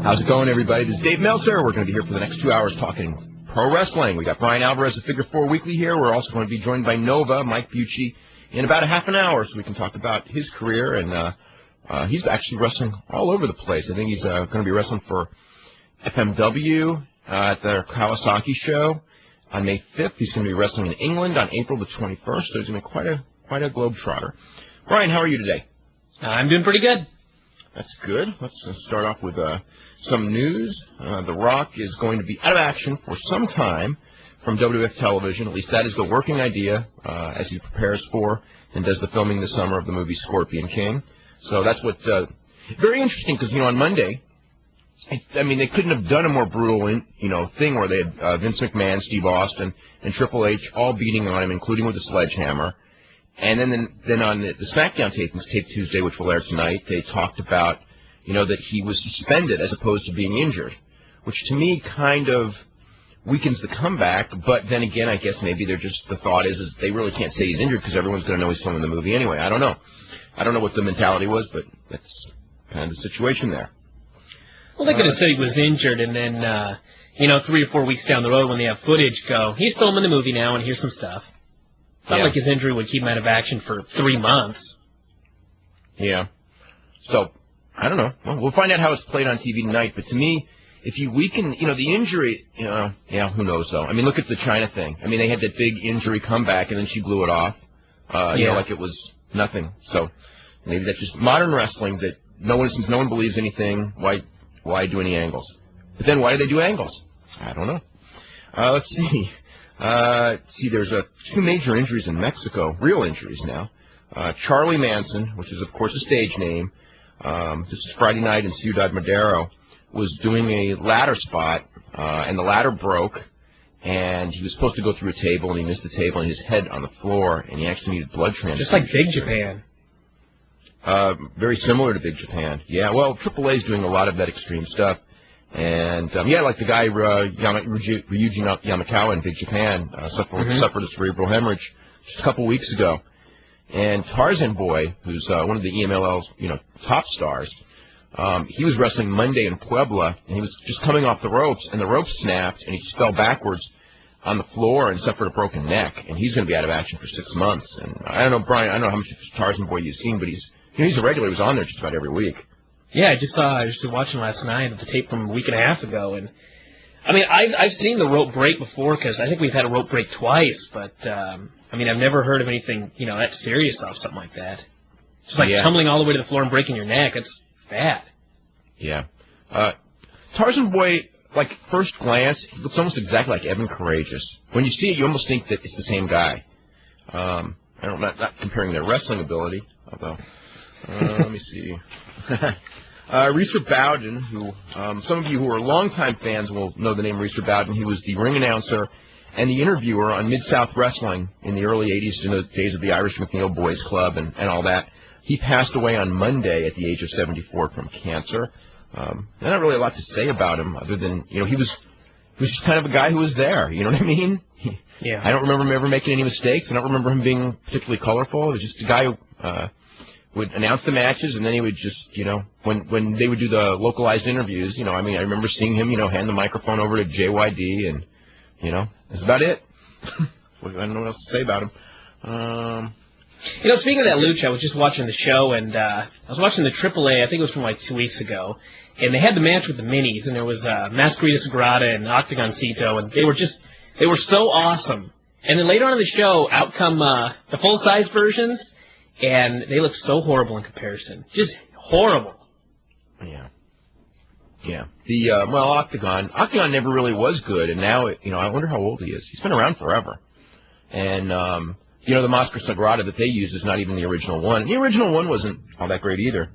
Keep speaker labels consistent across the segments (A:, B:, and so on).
A: How's it going, everybody? This is Dave Meltzer. We're going to be here for the next 2 hours talking pro wrestling. We got Brian Alvarez of Figure 4 Weekly here. We're also going to be joined by Nova, Mike Bucci, in about a half an hour, so we can talk about his career. And he's actually wrestling all over the place. I think he's going to be wrestling for FMW at their Kawasaki show on May 5th. He's going to be wrestling in England on April the 21st, so he's going to be quite a globetrotter. Brian, how are you today?
B: I'm doing pretty good.
A: That's good. Let's start off with some news. The Rock is going to be out of action for some time from WWF television. At least that is the working idea as he prepares for and does the filming this summer of the movie Scorpion King. So that's what very interesting because, on Monday, they couldn't have done a more brutal, thing where they had Vince McMahon, Steve Austin, and Triple H all beating on him, including with a sledgehammer. And then on the SmackDown tapings, Tape Tuesday, which will air tonight, they talked about, that he was suspended as opposed to being injured, which to me kind of weakens the comeback. But then again, I guess maybe the thought is they really can't say he's injured because everyone's going to know he's filming the movie anyway. I don't know. I don't know what the mentality was, but that's kind of the situation there.
B: Well, they could have said he was injured, and then, 3 or 4 weeks down the road when they have footage go, he's filming the movie now, and here's some stuff. It's not like his injury would keep him out of action for 3 months.
A: Yeah. So, I don't know. Well, we'll find out how it's played on TV tonight. But to me, if you weaken, the injury, who knows, though. Look at the China thing. They had that big injury comeback, and then she blew it off. Like it was nothing. So, maybe that's just modern wrestling that since no one believes anything, why do any angles? But then why do they do angles? I don't know. Let's see. There's 2 major injuries in Mexico, real injuries now. Charlie Manson, which is, of course, a stage name, this is Friday night in Ciudad Madero, was doing a ladder spot, and the ladder broke, and he was supposed to go through a table, and he missed the table, and his head on the floor, and he actually needed blood transfusion.
B: Just like Big Japan.
A: Very similar to Big Japan. Yeah, well, AAA is doing a lot of that extreme stuff. And, like the guy, Ryuji Yamakawa in Big Japan, suffered a cerebral hemorrhage just a couple weeks ago. And Tarzan Boy, who's one of the EMLL's, top stars, he was wrestling Monday in Puebla, and he was just coming off the ropes, and the ropes snapped, and he just fell backwards on the floor and suffered a broken neck. And he's going to be out of action for 6 months. And I don't know, Brian, I don't know how much of Tarzan Boy you've seen, but he's a regular. He was on there just about every week. Yeah,
B: I was watching last night the tape from a week and a half ago, and I've seen the rope break before because I think we've had a rope break twice, but I've never heard of anything that serious off something like that. Just tumbling all the way to the floor and breaking your neck. It's bad. Yeah.
A: Tarzan Boy, first glance, he looks almost exactly like Evan Courageous. When you see it, you almost think that it's the same guy. I'm not comparing their wrestling ability, although let me see. Reeser Bowden, who some of you who are longtime fans will know the name Reeser Bowden. He was the ring announcer and the interviewer on Mid-South Wrestling in the early 80s, in the days of the Irish McNeil Boys Club and all that. He passed away on Monday at the age of 74 from cancer. There's not really a lot to say about him other than, he was just kind of a guy who was there. You know what I mean?
B: Yeah.
A: I don't remember him ever making any mistakes. I don't remember him being particularly colorful. It was just a guy who would announce the matches, and then he would just, when they would do the localized interviews, I remember seeing him, hand the microphone over to JYD, and, that's about it. I don't know what else to say about him.
B: Speaking of that lucha, I was just watching the show, and I was watching the AAA, I think it was from 2 weeks ago, and they had the match with the Minis, and there was Masquerita Sagrada and Octagon Cito, and they were so awesome. And then later on in the show, out come the full-size versions, and they look so horrible in comparison. Just horrible.
A: Yeah. Yeah. Octagon never really was good, and now, I wonder how old he is. He's been around forever. And, the Máscara Sagrada that they use is not even the original one. The original one wasn't all that great either.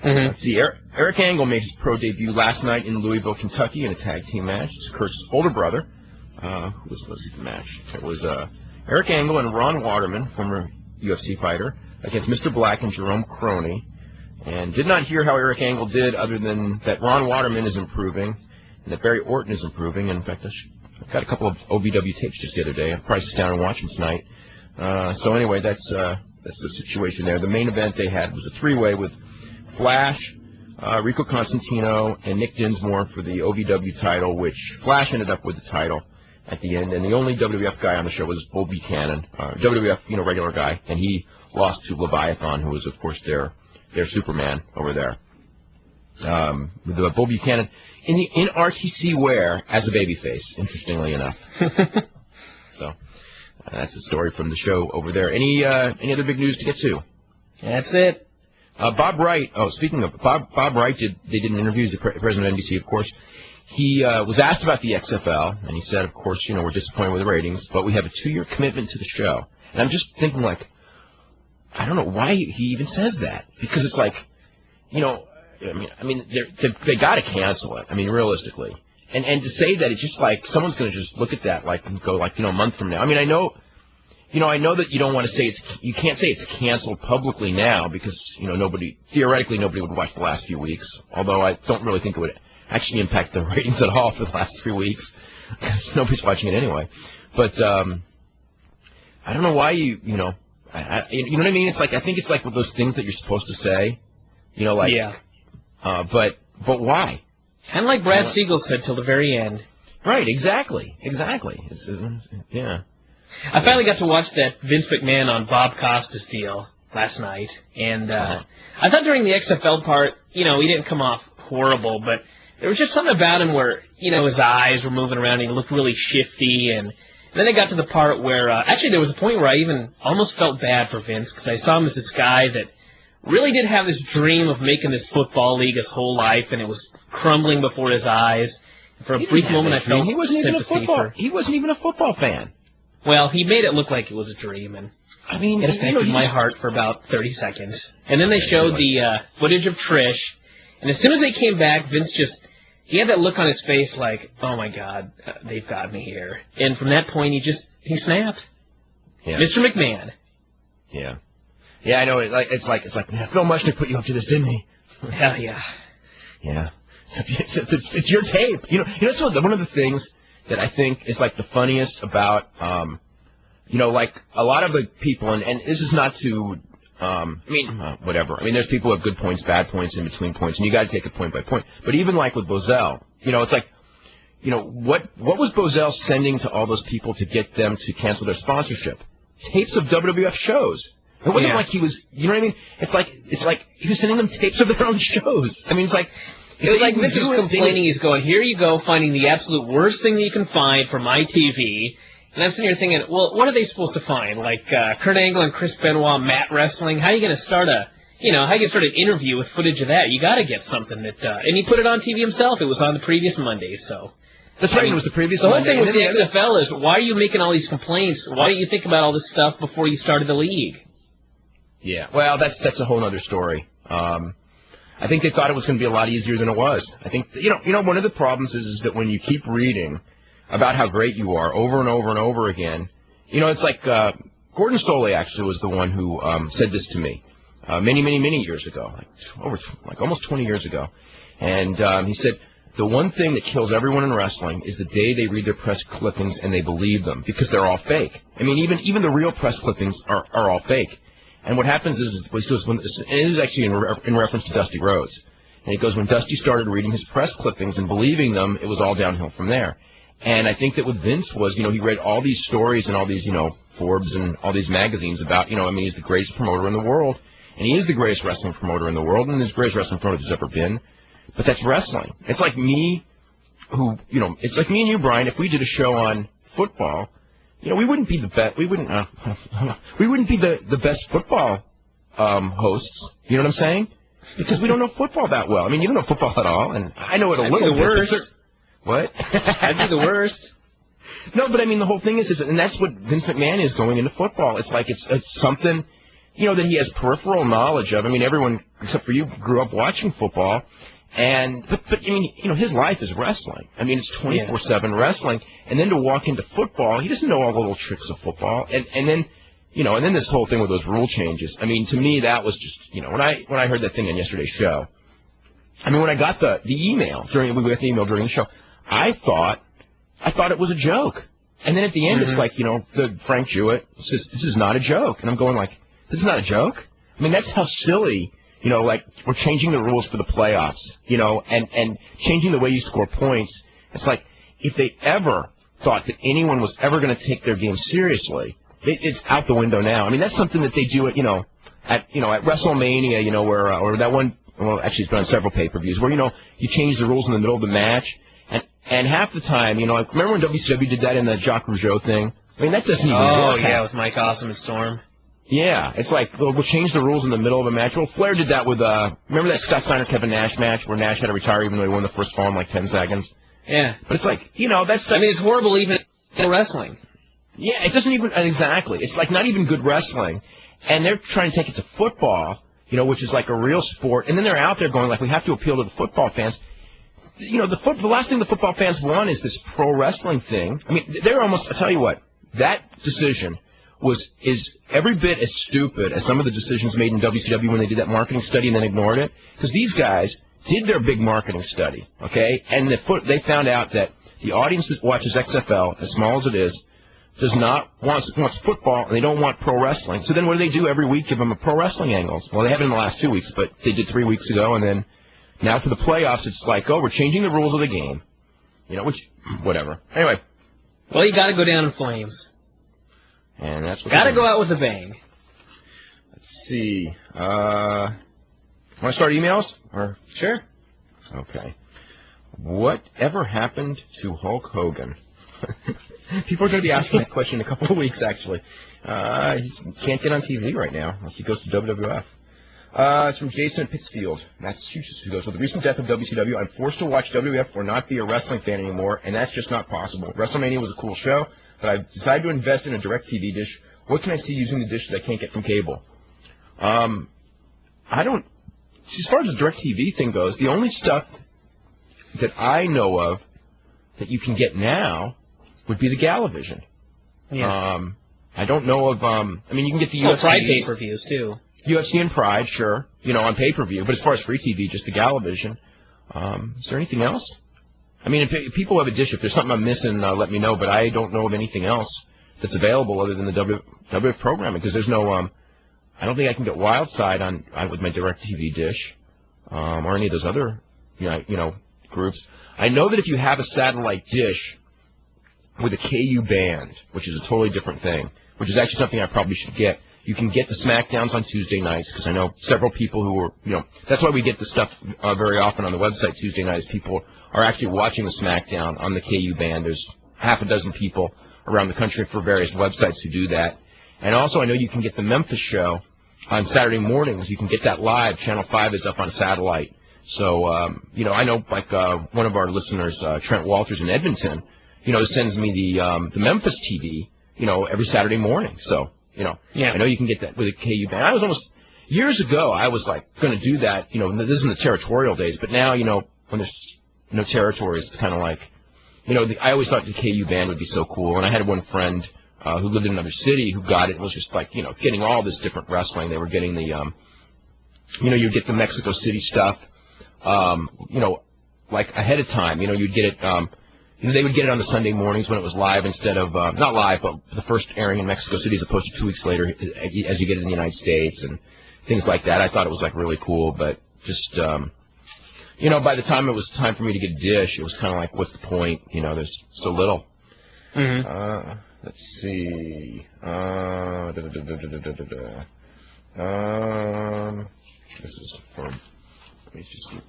A: Let's see, Eric Angle made his pro debut last night in Louisville, Kentucky in a tag team match. It's Kurt's older brother. Who was the match? It was Eric Angle and Ron Waterman, former UFC fighter, against Mr. Black and Jerome Kroney. And did not hear how Eric Angle did other than that Ron Waterman is improving and that Barry Orton is improving. And in fact, I got a couple of OVW tapes just the other day. I'll probably sit down and watch them tonight. So anyway, that's the situation there. The main event they had was a three-way with Flash, Rico Constantino and Nick Dinsmore for the OVW title, which Flash ended up with the title at the end. And the only WWF guy on the show was Bull Buchanan, WWF, regular guy, and he lost to Leviathan, who was, of course, their Superman over there. The Bull Buchanan in RTC wear as a babyface, interestingly enough. So that's the story from the show over there. Any other big news to get to?
B: That's it.
A: Bob Wright. Oh, speaking of Bob Wright, they did an interview. He's the president of NBC, of course. He was asked about the XFL, and he said, of course, we're disappointed with the ratings, but we have a 2-year commitment to the show. And I'm just thinking, I don't know why he even says that, because it's like, they got to cancel it. I mean, realistically, and to say that it's just like someone's going to just look at that and go a month from now. I mean, I know that you don't want to say you can't say it's canceled publicly now because theoretically nobody would watch the last few weeks. Although I don't really think it would actually impact the ratings at all for the last 3 weeks because nobody's watching it anyway. But I don't know why you know what I mean? It's like I think it's like those things that you're supposed to say. Yeah. But why?
B: Kind of like Brad Siegel said till the very end.
A: Right, exactly. It's, yeah.
B: I finally got to watch that Vince McMahon on Bob Costas deal last night, and I thought during the XFL part, he didn't come off horrible, but there was just something about him where, his eyes were moving around and he looked really shifty, and then they got to the part where, actually there was a point where I even almost felt bad for Vince, because I saw him as this guy that really did have this dream of making this football league his whole life, and it was crumbling before his eyes. For a brief moment, I felt sympathy for.
A: He wasn't even a football fan.
B: Well, he made it look like it was a dream, and it affected my heart for about 30 seconds. And then they showed the footage of Trish, and as soon as they came back, Vince he had that look on his face like, oh my God, they've got me here. And from that point, he snapped. Yeah. Mr. McMahon.
A: Yeah. Yeah, I know. It's like Phil Mushnick put you up to this, didn't he?
B: Hell yeah.
A: Yeah. It's your tape. That's one of the things that I think is the funniest about, a lot of the people, and this is not to, whatever. I mean, there's people who have good points, bad points, in between points, and you got to take it point by point. But even with Bozell, it's like, what was Bozell sending to all those people to get them to cancel their sponsorship? Tapes of WWF shows. It wasn't like he was, you know what I mean? It's like he was sending them tapes of their own shows. I mean, it's like.
B: It was like Vince was complaining. He's going, here you go, finding the absolute worst thing that you can find for my TV. And I'm sitting here thinking, well, what are they supposed to find? Like Kurt Angle and Chris Benoit mat wrestling? How are you going to start an interview with footage of that? You got to get something that, and he put it on TV himself. It was on the previous Monday, so.
A: That's right, it was the previous Monday.
B: The whole thing with the XFL is, why are you making all these complaints? Why don't you think about all this stuff before you started the league?
A: Yeah, well, that's a whole other story. I think they thought it was going to be a lot easier than it was. I think, one of the problems is that when you keep reading about how great you are over and over and over again, it's like Gordon Stolle actually was the one who said this to me many years ago, almost 20 years ago. And he said, the one thing that kills everyone in wrestling is the day they read their press clippings and they believe them, because they're all fake. I mean, even the real press clippings are all fake. And what happens is, and it is actually in reference to Dusty Rhodes. And he goes, when Dusty started reading his press clippings and believing them, it was all downhill from there. And I think that with Vince was, he read all these stories and all these, Forbes and all these magazines about, he's the greatest promoter in the world. And he is the greatest wrestling promoter in the world, and he's the greatest wrestling promoter there's ever been. But that's wrestling. It's like me, it's like me and you, Brian, if we did a show on football, we wouldn't be the best. We wouldn't be the best football hosts. You know what I'm saying? Because we don't know football that well. I mean, you don't know football at all, and I know it a little bit.
B: The worst.
A: What?
B: I'd be the worst.
A: No, but I mean, the whole thing is, and that's what Vince McMahon is going into football. It's like it's something, that he has peripheral knowledge of. I mean, everyone except for you grew up watching football, but I mean, his life is wrestling. I mean, it's 24/7 wrestling. And then to walk into football, he doesn't know all the little tricks of football. And then this whole thing with those rule changes. I mean, to me, that was just, when I heard that thing on yesterday's show, I mean, when I got the email during the show, I thought it was a joke. And then at the end, it's like, the Frank Jewett says, this is not a joke. And I'm going like, this is not a joke? I mean, that's how silly You know, like, we're changing the rules for the playoffs, you know, and changing the way you score points. It's like, if they ever thought that anyone was ever going to take their game seriously, it's out the window now. I mean, that's something that they do at, at WrestleMania, you know, where, or that one, well, actually it's been on several pay-per-views, where, you know, you change the rules in the middle of the match, and half the time, you know, like, remember when WCW did that in the Jacques Rougeau thing? I mean, that doesn't even work.
B: Oh, yeah, with Mike Awesome and Storm.
A: Yeah, it's like, we'll change the rules in the middle of a match. Well, Flair did that with, remember that Scott Steiner-Kevin Nash match where Nash had to retire even though he won the first fall in like 10 seconds?
B: Yeah.
A: But it's like, you know, that's...
B: I mean, it's horrible even in wrestling.
A: Yeah, it doesn't even... Exactly. It's like not even good wrestling. And they're trying to take it to football, you know, which is like a real sport. And then they're out there going like, we have to appeal to the football fans. You know, the last thing the football fans want is this pro wrestling thing. I mean, they're almost... I'll tell you what, that decision... is every bit as stupid as some of the decisions made in WCW when they did that marketing study and then ignored it. Because these guys did their big marketing study, okay? And they found out that the audience that watches XFL, as small as it is, does not wants football, and they don't want pro wrestling. So then what do? Every week give them a pro wrestling angle. Well, they haven't in the last 2 weeks, but they did 3 weeks ago. And then now for the playoffs, it's like, oh, we're changing the rules of the game. You know, which, whatever. Anyway.
B: Well, you got to go down in flames.
A: And that's what
B: gotta go out with a bang.
A: Let's see. Want to start emails? Or
B: sure.
A: Okay. Whatever happened to Hulk Hogan? People are going to be asking that question in a couple of weeks, actually. He can't get on TV right now unless he goes to WWF. It's from Jason in Pittsfield, Massachusetts, who goes, with the recent death of WCW, I'm forced to watch WWF or not be a wrestling fan anymore, and that's just not possible. WrestleMania was a cool show, but I've decided to invest in a DirecTV dish. What can I see using the dish that I can't get from cable? I don't... As far as the DirecTV thing goes, the only stuff that I know of that you can get now would be the Galavision.
B: Yeah.
A: I don't know of... I mean, you can get the UFC...
B: Pride pay-per-views, too.
A: UFC and Pride, sure. You know, on pay-per-view. But as far as free TV, just the Galavision. Is there anything else? I mean, if people have a dish. If there's something I'm missing, let me know. But I don't know of anything else that's available other than the WWF programming, because there's no. I don't think I can get Wildside on with my DirecTV dish, or any of those other, groups. I know that if you have a satellite dish with a KU band, which is a totally different thing, which is actually something I probably should get. You can get the SmackDowns on Tuesday nights, because I know several people who are, that's why we get the stuff very often on the website Tuesday nights. People are actually watching the SmackDown on the KU band. There's half a dozen people around the country for various websites who do that. And also I know you can get the Memphis show on Saturday mornings. You can get that live. Channel 5 is up on satellite. So, I know like one of our listeners, Trent Walters in Edmonton, sends me the Memphis TV, every Saturday morning. So,
B: yeah.
A: I know you can get that with a KU band. I was almost, years ago, I was like going to do that, this is in the territorial days, but now, when there's no territories, it's kind of like, I always thought the KU band would be so cool. And I had one friend who lived in another city who got it and was just like, getting all this different wrestling. They were getting the, you'd get the Mexico City stuff, like ahead of time, you'd get it, they would get it on the Sunday mornings when it was live instead of, not live, but the first airing in Mexico City as opposed to 2 weeks later as you get it in the United States and things like that. I thought it was like really cool, but just, by the time it was time for me to get a dish, it was kind of like, what's the point? There's so little.
B: Mm-hmm.
A: Let's see. This is from, let me just see.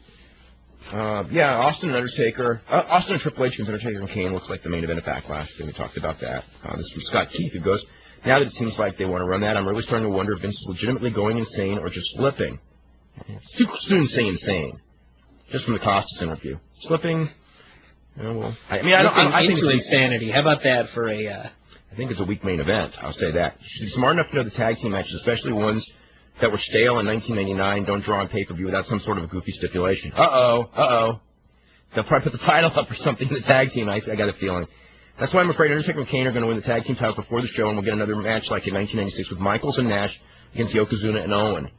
A: Austin and Undertaker. Austin and Triple H against Undertaker and Kane looks like the main event of Backlash. We talked about that. This is from Scott Keith, who goes, now that it seems like they want to run that, I'm really starting to wonder if Vince is legitimately going insane or just slipping. It's too soon to say insane. Just from the Costas interview. Slipping, I think it's
B: insanity. How about that for a...
A: I think it's a weak main event. I'll say that. You should be smart enough to know the tag team matches, especially ones that were stale in 1999, don't draw on pay-per-view without some sort of a goofy stipulation. Uh-oh. They'll probably put the title up or something in the tag team, I got a feeling. That's why I'm afraid Undertaker and Kane are going to win the tag team titles before the show, and we'll get another match like in 1996 with Michaels and Nash against Yokozuna and Owen.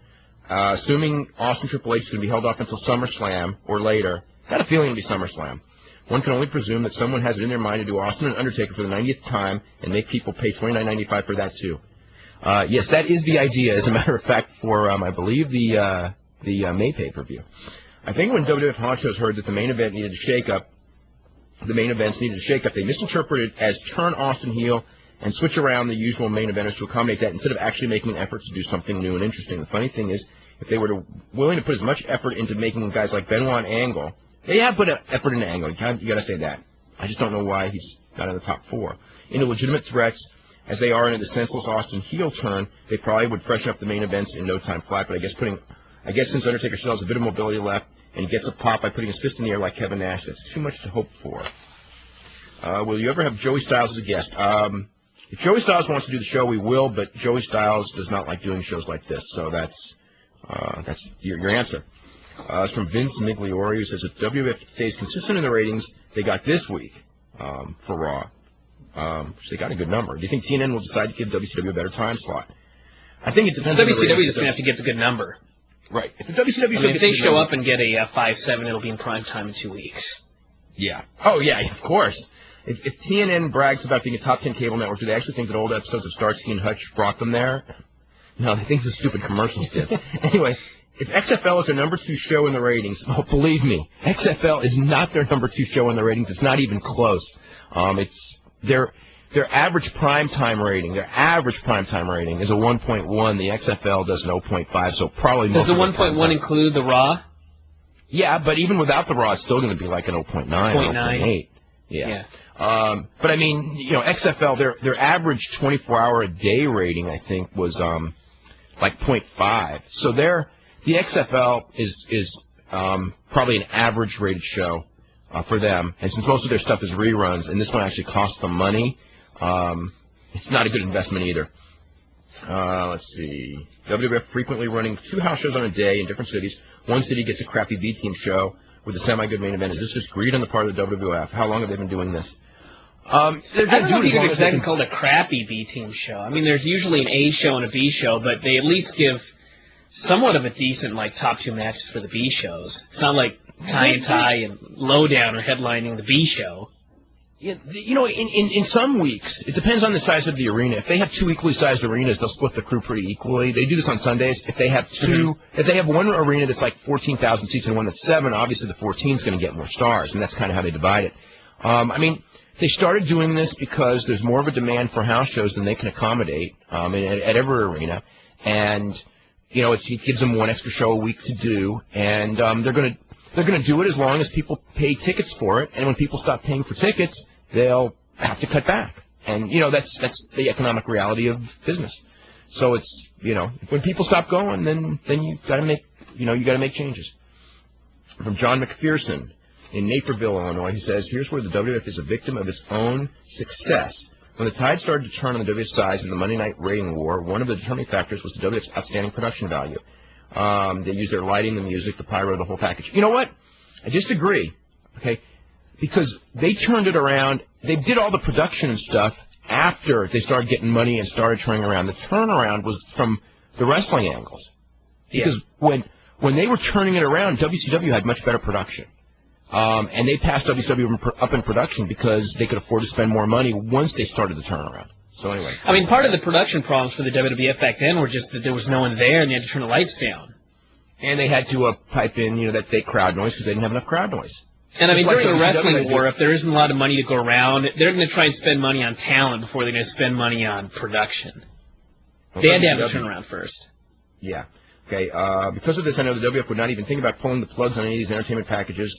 A: Assuming Austin Triple H is going to be held off until SummerSlam or later, got a feeling it'll be SummerSlam. One can only presume that someone has it in their mind to do Austin and Undertaker for the 90th time and make people pay $29.95 for that, too. Yes, that is the idea, as a matter of fact, for, I believe, the May pay-per-view. I think when WWF honchos heard that the main event needed a shake-up, they misinterpreted as turn Austin heel and switch around the usual main eventers to accommodate that instead of actually making an effort to do something new and interesting. The funny thing is, if they were willing to put as much effort into making guys like Benoit and Angle, they have put effort into Angle. You got to say that. I just don't know why he's not in the top 4. Into legitimate threats, as they are into the senseless Austin heel turn, they probably would freshen up the main events in no time flat. But I guess since Undertaker still has a bit of mobility left and he gets a pop by putting his fist in the air like Kevin Nash, that's too much to hope for. Will you ever have Joey Styles as a guest? If Joey Styles wants to do the show, we will, but Joey Styles does not like doing shows like this, so that's your answer. It's from Vince Migliori, who says, if WWF stays consistent in the ratings they got this week for Raw, which they got a good number, do you think TNN will decide to give WCW a better time slot? I think it depends on the ratings.
B: WCW is going to have to get the good number.
A: Right. If the WCW
B: if they show up and get a 5-7, it'll be in prime time in 2 weeks.
A: Yeah. Oh, yeah, of course. If TNN brags about being a top 10 cable network, do they actually think that old episodes of Starsky and Hutch brought them there? No, they think the stupid commercials did. Anyway, if XFL is their number 2 show in the ratings, oh, believe me, XFL is not their number 2 show in the ratings. It's not even close. It's their average primetime rating. Their average primetime rating is a 1.1. The XFL does an 0.5, so probably
B: does the 1.1 include the Raw?
A: Yeah, but even without the Raw, it's still going to be like an 0.9 or 0.8. Yeah. But I mean, XFL, their average 24-hour-a-day rating, I think, was like 0.5. So the XFL is probably an average rated show for them. And since most of their stuff is reruns, and this one actually costs them money, it's not a good investment either. Let's see. WWF frequently running 2 house shows on a day in different cities. One city gets a crappy B-team show with a semi-good main event. Is this just greed on the part of the WWF? How long have they been doing this?
B: I don't know if you can exactly call it a crappy B-team show. I mean, there's usually an A show and a B show, but they at least give somewhat of a decent, top 2 matches for the B shows. It's not like Ty and Ty and Lowdown are headlining the B show.
A: Yeah, in some weeks, it depends on the size of the arena. If they have 2 equally sized arenas, they'll split the crew pretty equally. They do this on Sundays. If they have if they have one arena that's like 14,000 seats and one that's 7, obviously the 14 is going to get more stars, and that's kind of how they divide it. I mean, they started doing this because there's more of a demand for house shows than they can accommodate at every arena, and it gives them 1 extra show a week to do, and they're going to do it as long as people pay tickets for it, and when people stop paying for tickets, they'll have to cut back. And, that's the economic reality of business. So it's, when people stop going, then you gotta make changes. From John McPherson in Naperville, Illinois, he says, here's where the WWF is a victim of its own success. When the tide started to turn on the WWF sides in the Monday night rating war, one of the determining factors was the WWF's outstanding production value. They used their lighting, the music, the pyro, the whole package. You know what? I disagree. Okay? Because they turned it around, they did all the production and stuff after they started getting money and started turning around. The turnaround was from the wrestling angles. Because when they were turning it around, WCW had much better production. And they passed WCW up in production because they could afford to spend more money once they started the turnaround. So anyway.
B: I mean, part of the production problems for the WWF back then were just that there was no one there and they had to turn the lights down.
A: And they had to pipe in, that fake crowd noise because they didn't have enough crowd noise.
B: And I mean, during a wrestling war, if there isn't a lot of money to go around, they're going to try and spend money on talent before they're going to spend money on production. They had to have a turnaround first.
A: Yeah. Okay. Because of this, I know the WWF would not even think about pulling the plugs on any of these entertainment packages,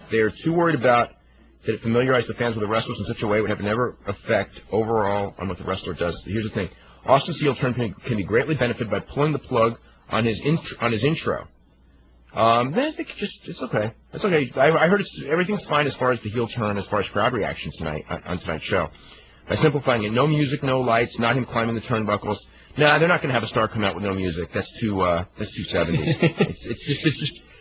A: they're too worried about that it familiarized the fans with the wrestlers in such a way it would have never effect overall on what the wrestler does. Here's the thing: Austin's heel turn can be greatly benefited by pulling the plug on his intro. I think it's okay. It's okay. I heard everything's fine as far as the heel turn, as far as crowd reaction tonight on tonight's show. By simplifying it, no music, no lights, not him climbing the turnbuckles. Nah, they're not going to have a star come out with no music. That's too 70s.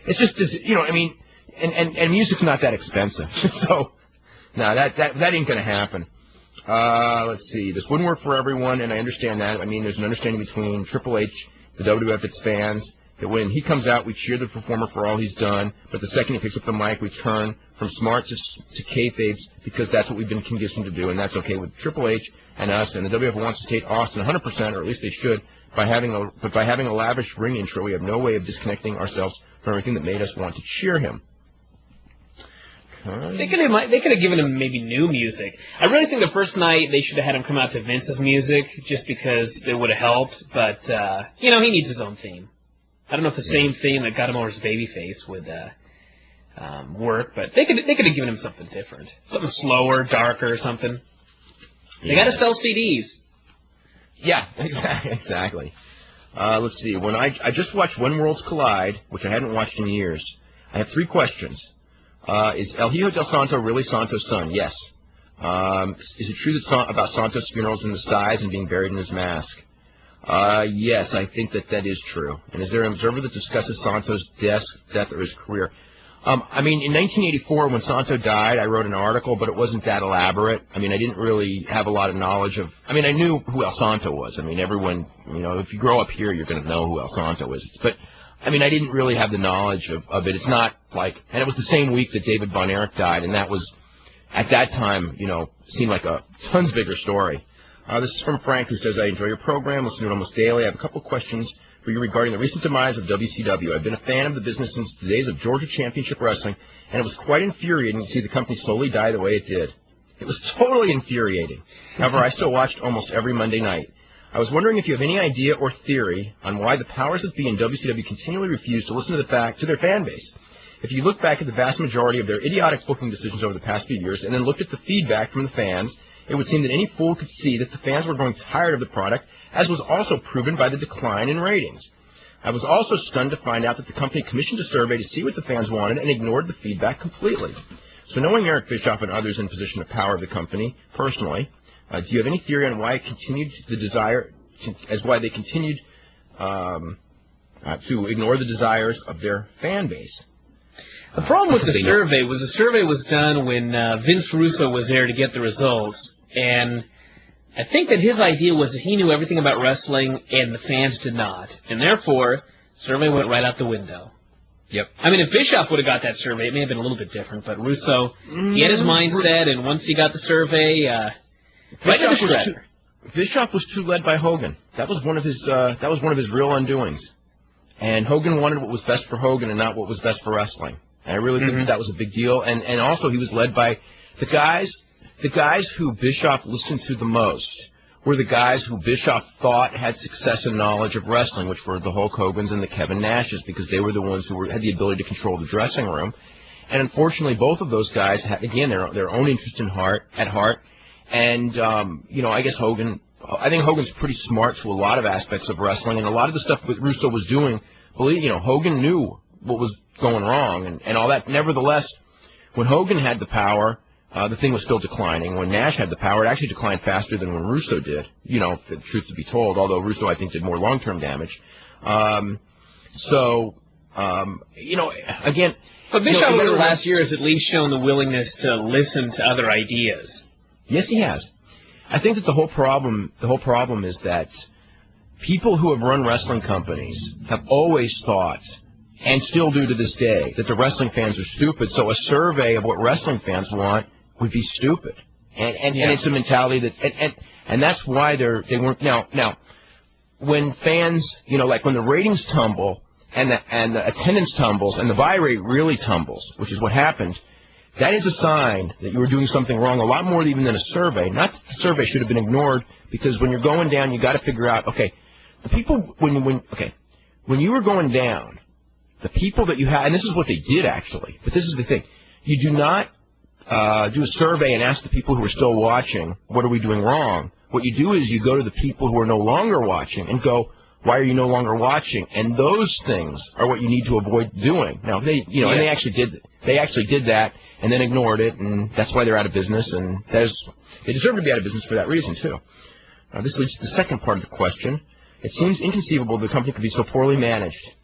A: it's just I mean, and music's not that expensive. So, no, that ain't going to happen. Let's see. This wouldn't work for everyone, and I understand that. I mean, there's an understanding between Triple H, the WWF, its fans, that when he comes out, we cheer the performer for all he's done, but the second he picks up the mic, we turn from smart to kayfabes because that's what we've been conditioned to do, and that's okay with Triple H and us, and the WWF wants to take Austin 100%, or at least they should, By having a lavish ring intro, we have no way of disconnecting ourselves from everything that made us want to cheer him.
B: They could have given him maybe new music. I really think the first night they should have had him come out to Vince's music just because it would have helped. But he needs his own theme. I don't know if the same theme that got him over his baby face would work, but they could have given him something different, something slower, darker, or something. They got to sell CDs.
A: Yeah, exactly. Let's see. When I just watched When Worlds Collide, which I hadn't watched in years, I have 3 questions. Is El Hijo del Santo really Santo's son? Yes. Is it true that about Santo's funerals in the size and being buried in his mask? Yes, I think that is true. And is there an observer that discusses Santo's death or his career? In 1984, when Santo died, I wrote an article, but it wasn't that elaborate. I didn't really have a lot of knowledge of... I knew who El Santo was. Everyone, if you grow up here, you're going to know who El Santo is. But, I didn't really have the knowledge of it. It's not like... And it was the same week that David Von Erich died, and that was, at that time, seemed like a tons bigger story. This is from Frank, who says, I enjoy your program, listen to it almost daily. I have a couple questions for you regarding the recent demise of WCW. I've been a fan of the business since the days of Georgia Championship Wrestling, and it was quite infuriating to see the company slowly die the way it did. It was totally infuriating. However, I still watched almost every Monday night. I was wondering if you have any idea or theory on why the powers that be in WCW continually refuse to listen to their fan base. If you look back at the vast majority of their idiotic booking decisions over the past few years and then looked at the feedback from the fans, it would seem that any fool could see that the fans were growing tired of the product, as was also proven by the decline in ratings. I was also stunned to find out that the company commissioned a survey to see what the fans wanted and ignored the feedback completely. So knowing Eric Bischoff and others in position of power of the company, personally, do you have any theory on why it continued to ignore the desires of their fan base?
B: The problem with the survey was done when Vince Russo was there to get the results, and I think that his idea was that he knew everything about wrestling and the fans did not, and therefore, survey went right out the window.
A: Yep.
B: If Bischoff would have got that survey, it may have been a little bit different, but Russo, he had his mindset, and once he got the survey,
A: Bischoff was too led by Hogan. That was one of his real undoings, and Hogan wanted what was best for Hogan and not what was best for wrestling. And I really think that was a big deal. And also he was led by the guys who Bischoff listened to the most were the guys who Bischoff thought had success and knowledge of wrestling, which were the Hulk Hogans and the Kevin Nashes, because they were the ones who had the ability to control the dressing room. And unfortunately, both of those guys had, again, their own interest at heart. And, I guess I think Hogan's pretty smart to a lot of aspects of wrestling, and a lot of the stuff that Russo was doing, Hogan knew what was going wrong and all that. Nevertheless, when Hogan had the power, the thing was still declining. When Nash had the power, it actually declined faster than when Russo did, the truth to be told, although Russo, I think, did more long-term damage. Again...
B: But Bischoff over the last year has at least shown the willingness to listen to other ideas.
A: Yes, he has. I think that the whole problem is that people who have run wrestling companies have always thought, and still do to this day, that the wrestling fans are stupid, so a survey of what wrestling fans want would be stupid. And it's a mentality and that's why they weren't... Now, when fans, like when the ratings tumble and the attendance tumbles and the buy rate really tumbles, which is what happened, that is a sign that you were doing something wrong, a lot more even than a survey. Not that the survey should have been ignored, because when you're going down, you got to figure out, okay, the people, when you were going down, the people that you had, and this is what they did actually, but this is the thing, you do not do a survey and ask the people who are still watching, what are we doing wrong? What you do is you go to the people who are no longer watching and go, why are you no longer watching? And those things are what you need to avoid doing. Now, and they actually did that and then ignored it, and that's why they're out of business, and they deserve to be out of business for that reason, too. This leads to the second part of the question. It seems inconceivable the company could be so poorly managed.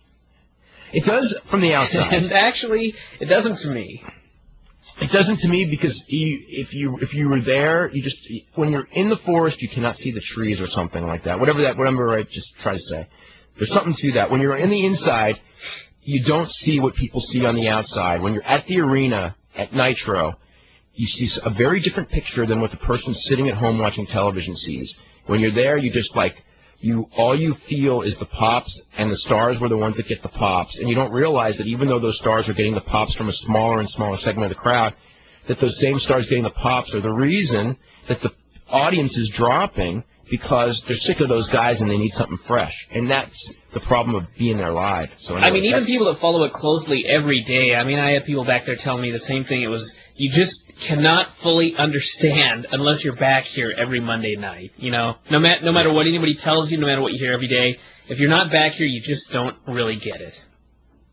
A: It does from the outside.
B: And actually, it doesn't to me.
A: It doesn't to me because if you were there, when you're in the forest, you cannot see the trees or something like that. Whatever I just try to say. There's something to that. When you're in the inside, you don't see what people see on the outside. When you're at the arena at Nitro, you see a very different picture than what the person sitting at home watching television sees. When you're there, you just all you feel is the pops, and the stars were the ones that get the pops, and you don't realize that even though those stars are getting the pops from a smaller and smaller segment of the crowd, that those same stars getting the pops are the reason that the audience is dropping, because they're sick of those guys and they need something fresh. And that's the problem of being there live. So anyway,
B: I mean, even people that follow it closely every day, I mean, I had people back there telling me the same thing. It was, you just cannot fully understand unless you're back here every Monday night. You know, no matter what anybody tells you, no matter what you hear every day, if you're not back here, you just don't really get it.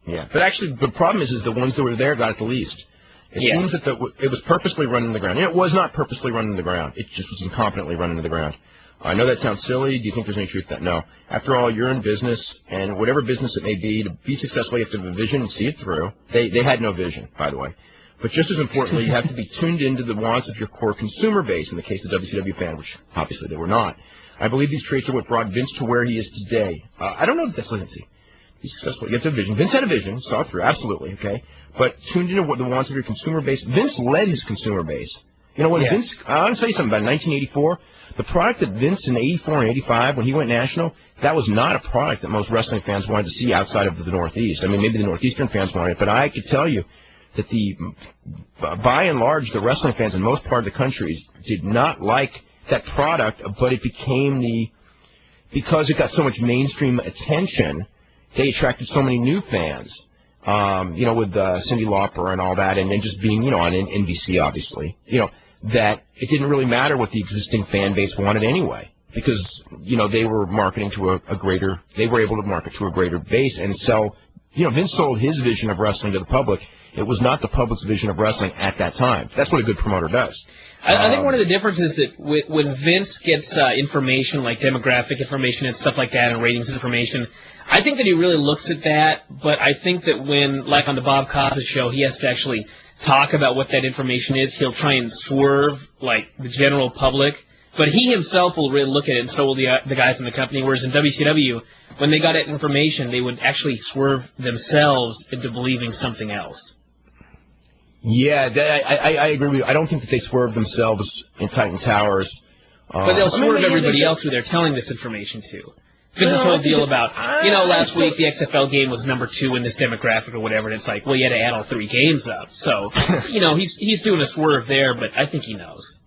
A: Yeah, but actually the problem is the ones that were there got it the least. It seems that it was purposely run into the ground. And it was not purposely run into the ground. It just was incompetently run into the ground. I know that sounds silly. Do you think there's any truth to that? No. After all, you're in business, and whatever business it may be, to be successful, you have to have a vision and see it through. They had no vision, by the way. But just as importantly, you have to be tuned into the wants of your core consumer base, in the case of the WCW fan, which obviously they were not. I believe these traits are what brought Vince to where he is today. I don't know if that's, let's see. Be successful. You have to have vision. Vince had a vision, saw it through, absolutely, okay? But tuned into what the wants of your consumer base. Vince led his consumer base. You know, when Vince, I want to tell you something about 1984. The product that Vince in 84 and 85, when he went national, that was not a product that most wrestling fans wanted to see outside of the Northeast. I mean, maybe the Northeastern fans wanted it, but I could tell you that by and large, the wrestling fans in most part of the country did not like that product, but it became because it got so much mainstream attention, they attracted so many new fans. You know, with Cyndi Lauper and all that, and then just being, you know, on NBC, obviously, you know, that it didn't really matter what the existing fan base wanted anyway, because, you know, they were marketing to they were able to market to a greater base and sell, you know, Vince sold his vision of wrestling to the public. It was not the public's vision of wrestling at that time. That's what a good promoter does.
B: I think one of the differences is that when Vince gets information, like demographic information and stuff like that, and ratings information, I think that he really looks at that, but I think that when, like on the Bob Costas show, he has to actually talk about what that information is, he'll try and swerve, like, the general public. But he himself will really look at it, and so will the guys in the company, whereas in WCW, when they got that information, they would actually swerve themselves into believing something else.
A: Yeah, I agree with you. I don't think that they swerve themselves in Titan Towers.
B: But they'll swerve everybody else who they're telling this information to. Vince's whole deal about, you know, last week the XFL game was number 2 in this demographic or whatever, and it's like, well, you had to add all 3 games up. So, you know, he's doing a swerve there, but I think he knows.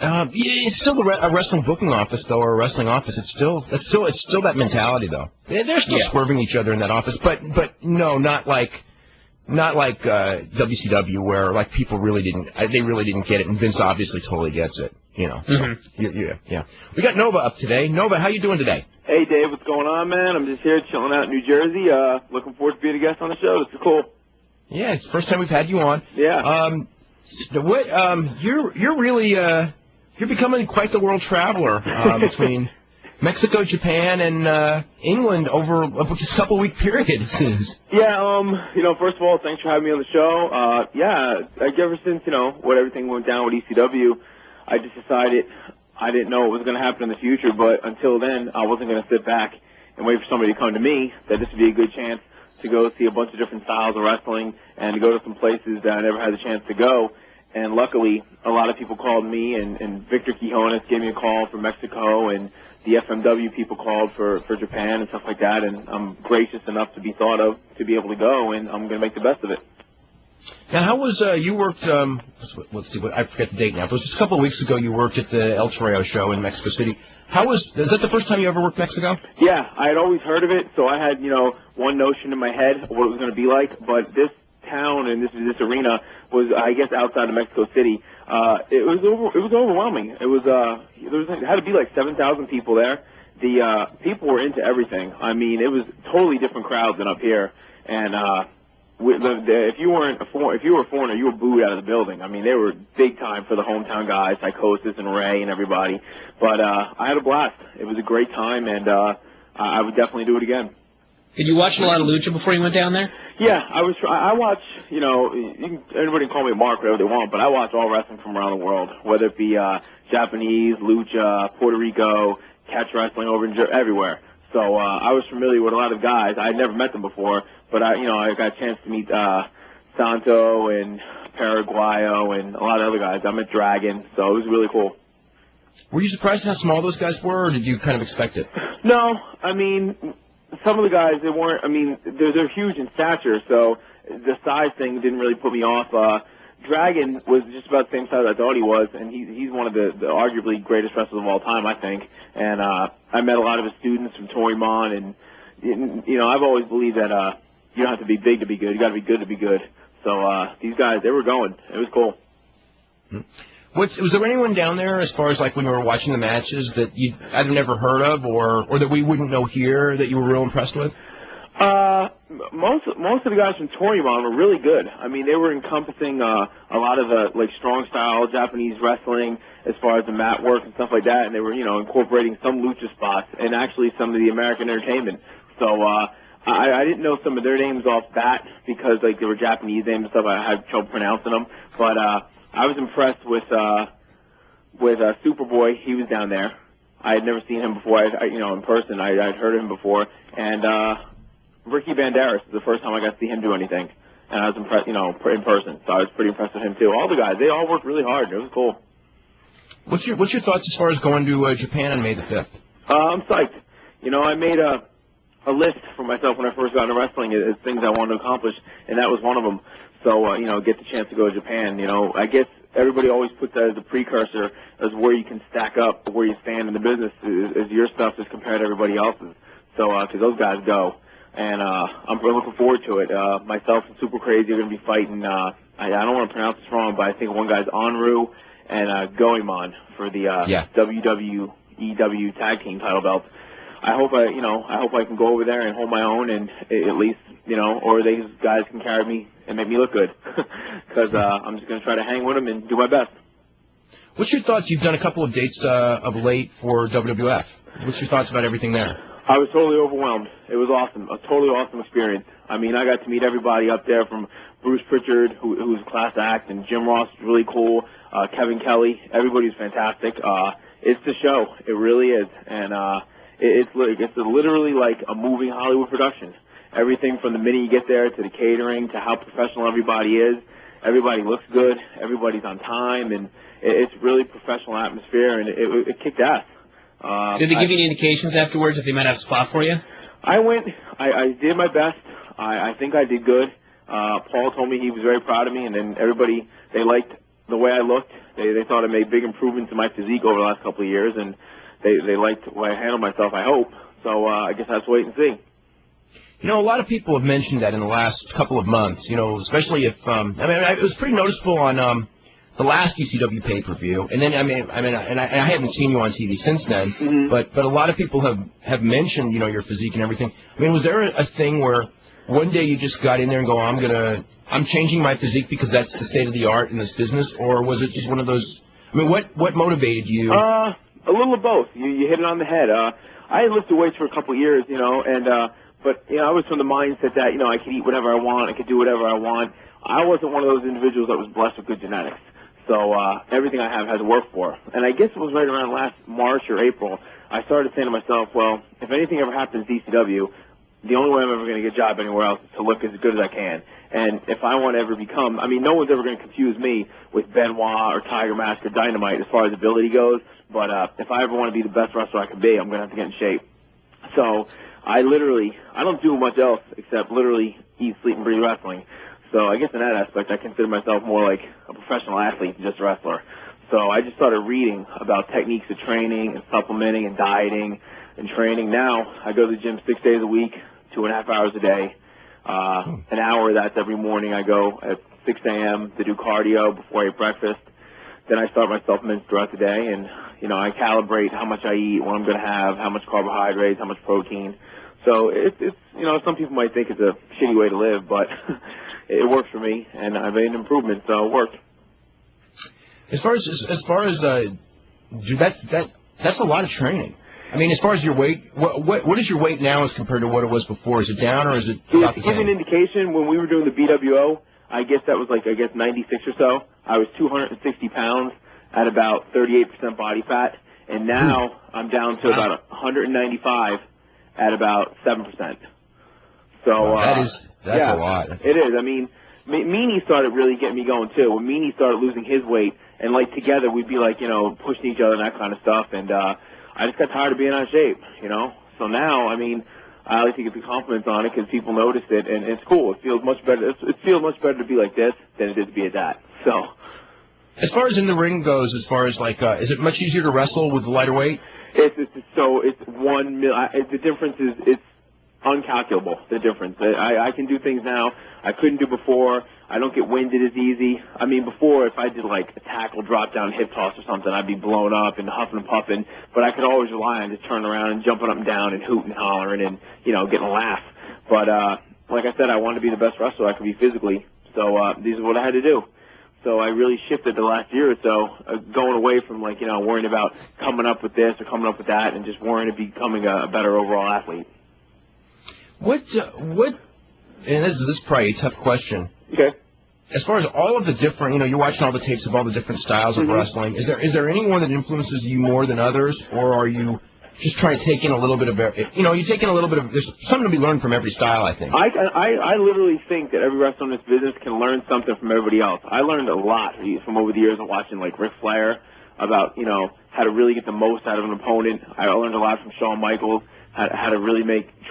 A: Yeah, it's still a wrestling booking office, though, or a wrestling office. It's still that mentality, though. They're still swerving each other in that office, but no, not like WCW, where like people really didn't get it, and Vince obviously totally gets it. You know, yeah. We got Nova up today. Nova, how you doing today?
C: Hey, Dave, what's going on, man? I'm just here chilling out in New Jersey. Looking forward to being a guest on the show. This is cool.
A: Yeah, it's the first time we've had you on.
C: Yeah.
A: You're really you're becoming quite the world traveler between Mexico, Japan, and England over just a couple-week period, it seems.
C: Yeah, you know, first of all, thanks for having me on the show. Ever since, you know, what everything went down with ECW, I just decided I didn't know what was going to happen in the future, but until then, I wasn't going to sit back and wait for somebody to come to me, that this would be a good chance to go see a bunch of different styles of wrestling and to go to some places that I never had the chance to go. And luckily, a lot of people called me, and Victor Quijones gave me a call from Mexico, and the FMW people called for Japan and stuff like that, and I'm gracious enough to be thought of to be able to go, and I'm going to make the best of it.
A: Now, how was you worked? Let's see, I forget the date now. It was just a couple of weeks ago. You worked at the El Toreo show in Mexico City. Is that the first time you ever worked Mexico?
C: Yeah, I had always heard of it, so I had, you know, one notion in my head of what it was going to be like. But this town and this arena was, I guess, outside of Mexico City. It was overwhelming. It had to be like 7,000 people there. The people were into everything. I mean, it was totally different crowds than up here, and. If you were a foreigner, you were booed out of the building. I mean, they were big time for the hometown guys, Psychosis and Ray and everybody. But I had a blast. It was a great time, and I would definitely do it again.
B: Did you watch a lot of lucha before you went down there?
C: Yeah, I watch. You know, everybody can call me Mark, whatever they want, but I watch all wrestling from around the world, whether it be Japanese, lucha, Puerto Rico, catch wrestling over everywhere. So I was familiar with a lot of guys. I had never met them before, but I got a chance to meet Santo and Paraguayo and a lot of other guys. I met Dragon, so it was really cool.
A: Were you surprised how small those guys were, or did you kind of expect it?
C: No, I mean, some of the guys, they weren't, I mean, they're huge in stature, so the size thing didn't really put me off. Dragon was just about the same size I thought he was, and he's one of the arguably greatest wrestlers of all time, I think. And I met a lot of his students from Torimon, and, you know, I've always believed that you don't have to be big to be good. You got to be good to be good. So these guys, they were going. It was cool.
A: Was there anyone down there, as far as like when you were watching the matches, that you either never heard of or that we wouldn't know here that you were real impressed with?
C: Most of the guys from Torimon were really good. I mean, they were encompassing a lot of like strong style Japanese wrestling as far as the mat work and stuff like that, and they were, you know, incorporating some lucha spots and actually some of the American entertainment. So I didn't know some of their names off bat because like they were Japanese names and stuff. I had trouble pronouncing them, but I was impressed with Superboy. He was down there. I had never seen him before, you know, in person. I'd heard of him before, and Ricky Banderas is the first time I got to see him do anything, and I was impressed, you know, in person. So I was pretty impressed with him too. All the guys, they all worked really hard. It was cool.
A: What's your thoughts as far as going to Japan on May the 5th?
C: I'm psyched. You know, I made a list for myself when I first got into wrestling as things I wanted to accomplish, and that was one of them. So, you know, get the chance to go to Japan. You know, I guess everybody always puts that as a precursor as where you can stack up, where you stand in the business, is your stuff is compared to everybody else's. So, because those guys go. And I'm looking forward to it. Myself and Super Crazy are going to be fighting, I don't want to pronounce this wrong, but I think one guy's Onru and Goemon for the WWEW tag team title belts. I hope I can go over there and hold my own, and at least, you know, or these guys can carry me and make me look good, because I'm just going to try to hang with them and do my best.
A: What's your thoughts? You've done a couple of dates of late for WWF. What's your thoughts about everything there?
C: I was totally overwhelmed. It was awesome, a totally awesome experience. I mean, I got to meet everybody up there, from Bruce Pritchard, who's a class act, and Jim Ross was really cool, Kevin Kelly. Everybody was fantastic. It's the show. It really is. And it's literally like a moving Hollywood production. Everything from the minute you get there to the catering to how professional everybody is. Everybody looks good. Everybody's on time. And it's really professional atmosphere, and it kicked ass.
B: Did they give you any indications afterwards if they might have a spot for you?
C: I went. I did my best. I think I did good. Paul told me he was very proud of me, and then everybody, they liked the way I looked. They thought I made big improvements in my physique over the last couple of years, and they liked the way I handled myself, I hope. So I guess I have to wait and see.
A: You know, a lot of people have mentioned that in the last couple of months, you know, especially if, it was pretty noticeable on the last ECW pay-per-view, and then I haven't seen you on TV since then, but a lot of people have mentioned, you know, your physique and everything. I mean, was there a thing where one day you just got in there and go, I'm changing my physique because that's the state of the art in this business, or was it just one of those? I mean, what motivated you?
C: A little of both. You hit it on the head. I had lifted weights for a couple of years, you know, and but you know, I was from the mindset that, you know, I could eat whatever I want, I could do whatever I want. I wasn't one of those individuals that was blessed with good genetics. So everything I have had to work for. And I guess it was right around last March or April, I started saying to myself, well, if anything ever happens to ECW, the only way I'm ever going to get a job anywhere else is to look as good as I can. And if I want to ever become, I mean, no one's ever going to confuse me with Benoit or Tiger Mask or Dynamite as far as ability goes, but if I ever want to be the best wrestler I can be, I'm going to have to get in shape. So I don't do much else except literally eat, sleep, and breathe wrestling. So I guess in that aspect, I consider myself more like a professional athlete than just a wrestler. So I just started reading about techniques of training and supplementing and dieting and training. Now I go to the gym 6 days a week, 2.5 hours a day. An hour of that's every morning. I go at 6 a.m. to do cardio before I eat breakfast. Then I start my supplements throughout the day, and you know, I calibrate how much I eat, what I'm going to have, how much carbohydrates, how much protein. So it's you know, some people might think it's a shitty way to live, but it works for me, and I made an improvement, so it worked.
A: As far as that's a lot of training. I mean, as far as your weight, what is your weight now as compared to what it was before? Is it down, or is it about the same?
C: To give you an indication, when we were doing the BWO, I guess that was 96 or so. I was 260 pounds at about 38% body fat, and now I'm down to about 195 at about 7%. So
A: wow, that's a lot.
C: It is. I mean, Meanie started really getting me going too. When Meanie started losing his weight, and like together we'd be like, pushing each other and that kind of stuff. And I just got tired of being out of shape, So now, I mean, I like to get the compliments on it because people noticed it, and it's cool. It feels much better. It feels much better to be like this than it did to be at that. So,
A: as far as in the ring goes, as far as like, is it much easier to wrestle with the lighter weight?
C: The difference is it's uncalculable. The difference. I can do things now I couldn't do before. I don't get winded as easy. I mean, before, if I did like a tackle, drop down, hip toss or something, I'd be blown up and huffing and puffing. But I could always rely on just turning around and jumping up and down and hooting and hollering and getting a laugh. But like I said, I wanted to be the best wrestler I could be physically. So these are what I had to do. So I really shifted the last year or so, going away from worrying about coming up with this or coming up with that, and just worrying to becoming a better overall athlete.
A: And this is probably a tough question.
C: Okay.
A: As far as all of the different, you're watching all the tapes of all the different styles of wrestling. Is there anyone that influences you more than others, or are you just trying to take in a little bit of, you're taking a little bit of, there's something to be learned from every style, I think.
C: I literally think that every wrestler in this business can learn something from everybody else. I learned a lot from over the years of watching like Ric Flair about, how to really get the most out of an opponent. I learned a lot from Shawn Michaels, how to really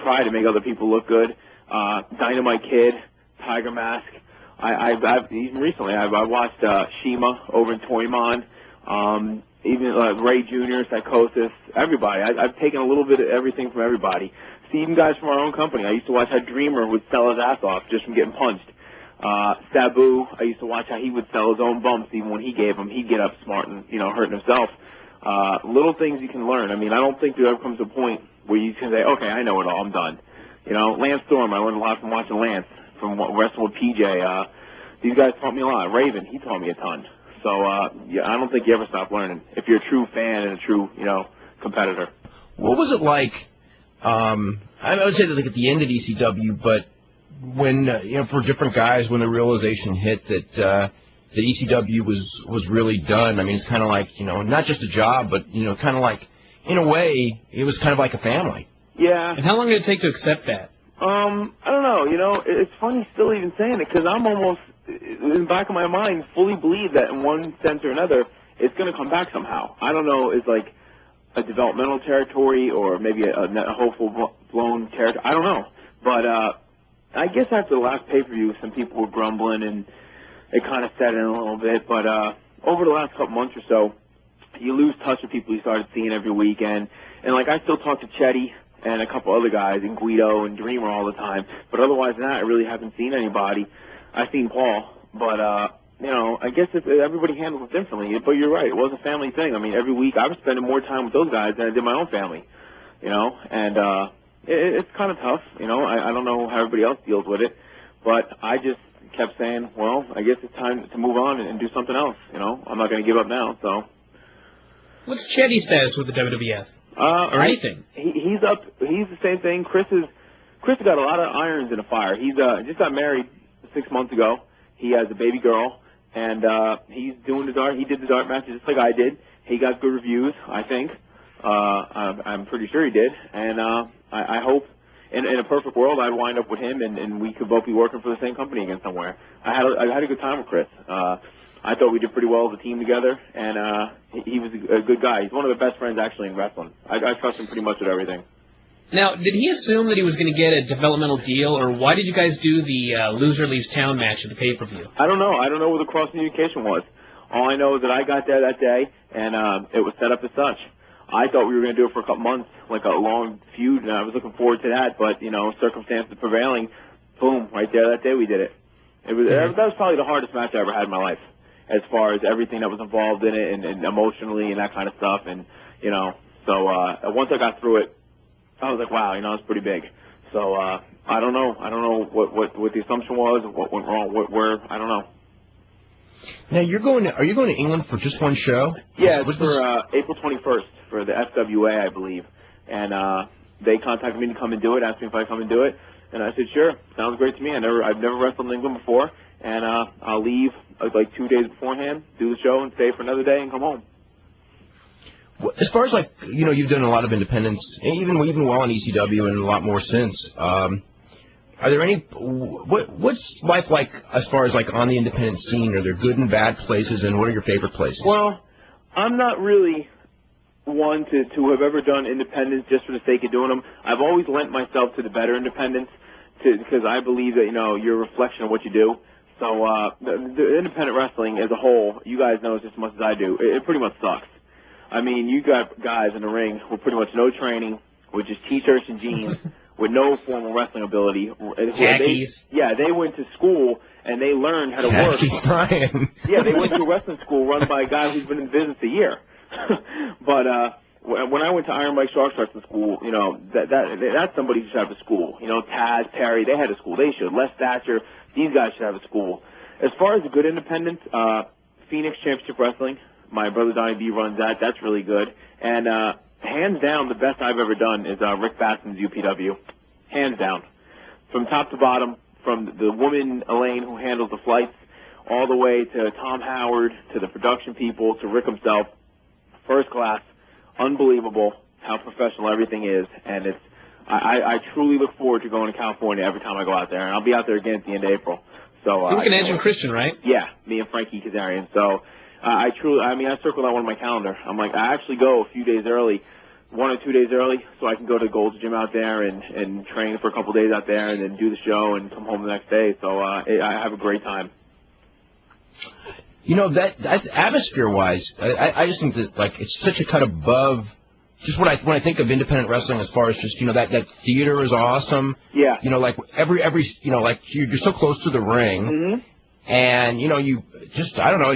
C: try to make other people look good. Dynamite Kid, Tiger Mask. I've even recently I've watched Shima over in Toymon, even Ray Jr., Psychosis, everybody. I've taken a little bit of everything from everybody. See, even guys from our own company. I used to watch how Dreamer would sell his ass off just from getting punched. Sabu, I used to watch how he would sell his own bumps even when he gave them. He'd get up smart and hurting himself. Little things you can learn. I mean, I don't think there ever comes a point where you can say, okay, I know it all, I'm done. Lance Storm, I learned a lot from watching Lance, from wrestling with PJ. These guys taught me a lot. Raven, he taught me a ton. So, yeah, I don't think you ever stop learning if you're a true fan and a true, competitor.
A: What was it like, I would say that like at the end of ECW, but when, for different guys, when the realization hit that ECW was really done? I mean, it's kind of like, not just a job, but, kind of like, in a way, it was kind of like a family.
C: Yeah.
B: And how long did it take to accept that?
C: I don't know. It's funny still even saying it because I'm almost, in the back of my mind, fully believe that in one sense or another, it's going to come back somehow. I don't know, it's like a developmental territory or maybe a whole blown territory. I don't know. But I guess after the last pay-per-view, some people were grumbling and it kind of set in a little bit. But over the last couple months or so, you lose touch with people you started seeing every weekend. And like I still talk to Chetty and a couple other guys, and Guido and Dreamer all the time. But otherwise than that, I really haven't seen anybody. I've seen Paul. But, I guess everybody handles it differently. But you're right, it was a family thing. I mean, every week I was spending more time with those guys than I did my own family, And it's kind of tough, I don't know how everybody else deals with it. But I just kept saying, well, I guess it's time to move on and do something else, I'm not going to give up now, so.
B: What's Chetty's status with the WWF? Or anything?
C: He's up. He's the same thing. Chris has got a lot of irons in the fire. He's just got married 6 months ago. He has a baby girl, and he's doing the dart. He did the dart matches just like I did. He got good reviews, I think. I'm pretty sure he did. And I hope in a perfect world I'd wind up with him, and we could both be working for the same company again somewhere. I had a good time with Chris. I thought we did pretty well as a team together, and he was a good guy. He's one of the best friends, actually, in wrestling. I trust him pretty much with everything.
B: Now, did he assume that he was going to get a developmental deal, or why did you guys do the loser leaves town match at the pay-per-view? I don't know. I don't know where the cross-communication was. All I know is that I got there that day, and it was set up as such. I thought we were going to do it for a couple months, like a long feud, and I was looking forward to that, but, circumstances prevailing, boom, right there that day we did it. That was probably the hardest match I ever had in my life, as far as everything that was involved in it and emotionally and that kind of stuff. And, so once I got through it, I was like, wow, it's pretty big. So I don't know. I don't know what the assumption was, what went wrong, where, I don't know.
A: Now, are you going to England for just one show?
C: Yeah, it's for April 21st for the FWA, I believe. And they contacted me to come and do it, asked me if I'd come and do it. And I said, sure, sounds great to me. I've never wrestled in England before. And I'll leave like 2 days beforehand, do the show, and stay for another day and come home.
A: As far as you've done a lot of independence, even while in ECW and a lot more since. Are there any, what's life like as far as like on the independent scene? Are there good and bad places, and what are your favorite places?
C: Well, I'm not really one to have ever done independents just for the sake of doing them. I've always lent myself to the better independents because I believe that, you're a reflection of what you do. So the independent wrestling as a whole, you guys know just as much as I do, it pretty much sucks. I mean, you got guys in the ring with pretty much no training, with just T-shirts and jeans, with no formal wrestling ability.
B: Khakis.
C: They went to school and they learned how to work.
A: Brian.
C: Yeah, they went to a wrestling school run by a guy who's been in business a year. But when I went to Iron Mike Shark's wrestling school, that's somebody who should have a school. Taz, Perry, they had a school. They should. Les Thatcher, these guys should have a school. As far as the good independents, Phoenix Championship Wrestling, my brother Donnie B runs that. That's really good. And hands down, the best I've ever done is Rick Basson's UPW. Hands down. From top to bottom, from the woman, Elaine, who handles the flights, all the way to Tom Howard, to the production people, to Rick himself. First class. Unbelievable how professional everything is. And I truly look forward to going to California every time I go out there. And I'll be out there again at the end of April. So
B: you're looking at HamrickChristian, right?
C: Yeah, me and Frankie Kazarian. So I circled that one on my calendar. I'm like, I actually go a few days early, 1 or 2 days early, so I can go to Gold's Gym out there and train for a couple days out there and then do the show and come home the next day. So I have a great time.
A: That atmosphere-wise, I just think that, like, it's such a cut above just when I think of independent wrestling as far as just, that theater is awesome.
C: Yeah.
A: Like, every like, you're so close to the ring.
C: Mm-hmm.
A: And, you just, I don't know,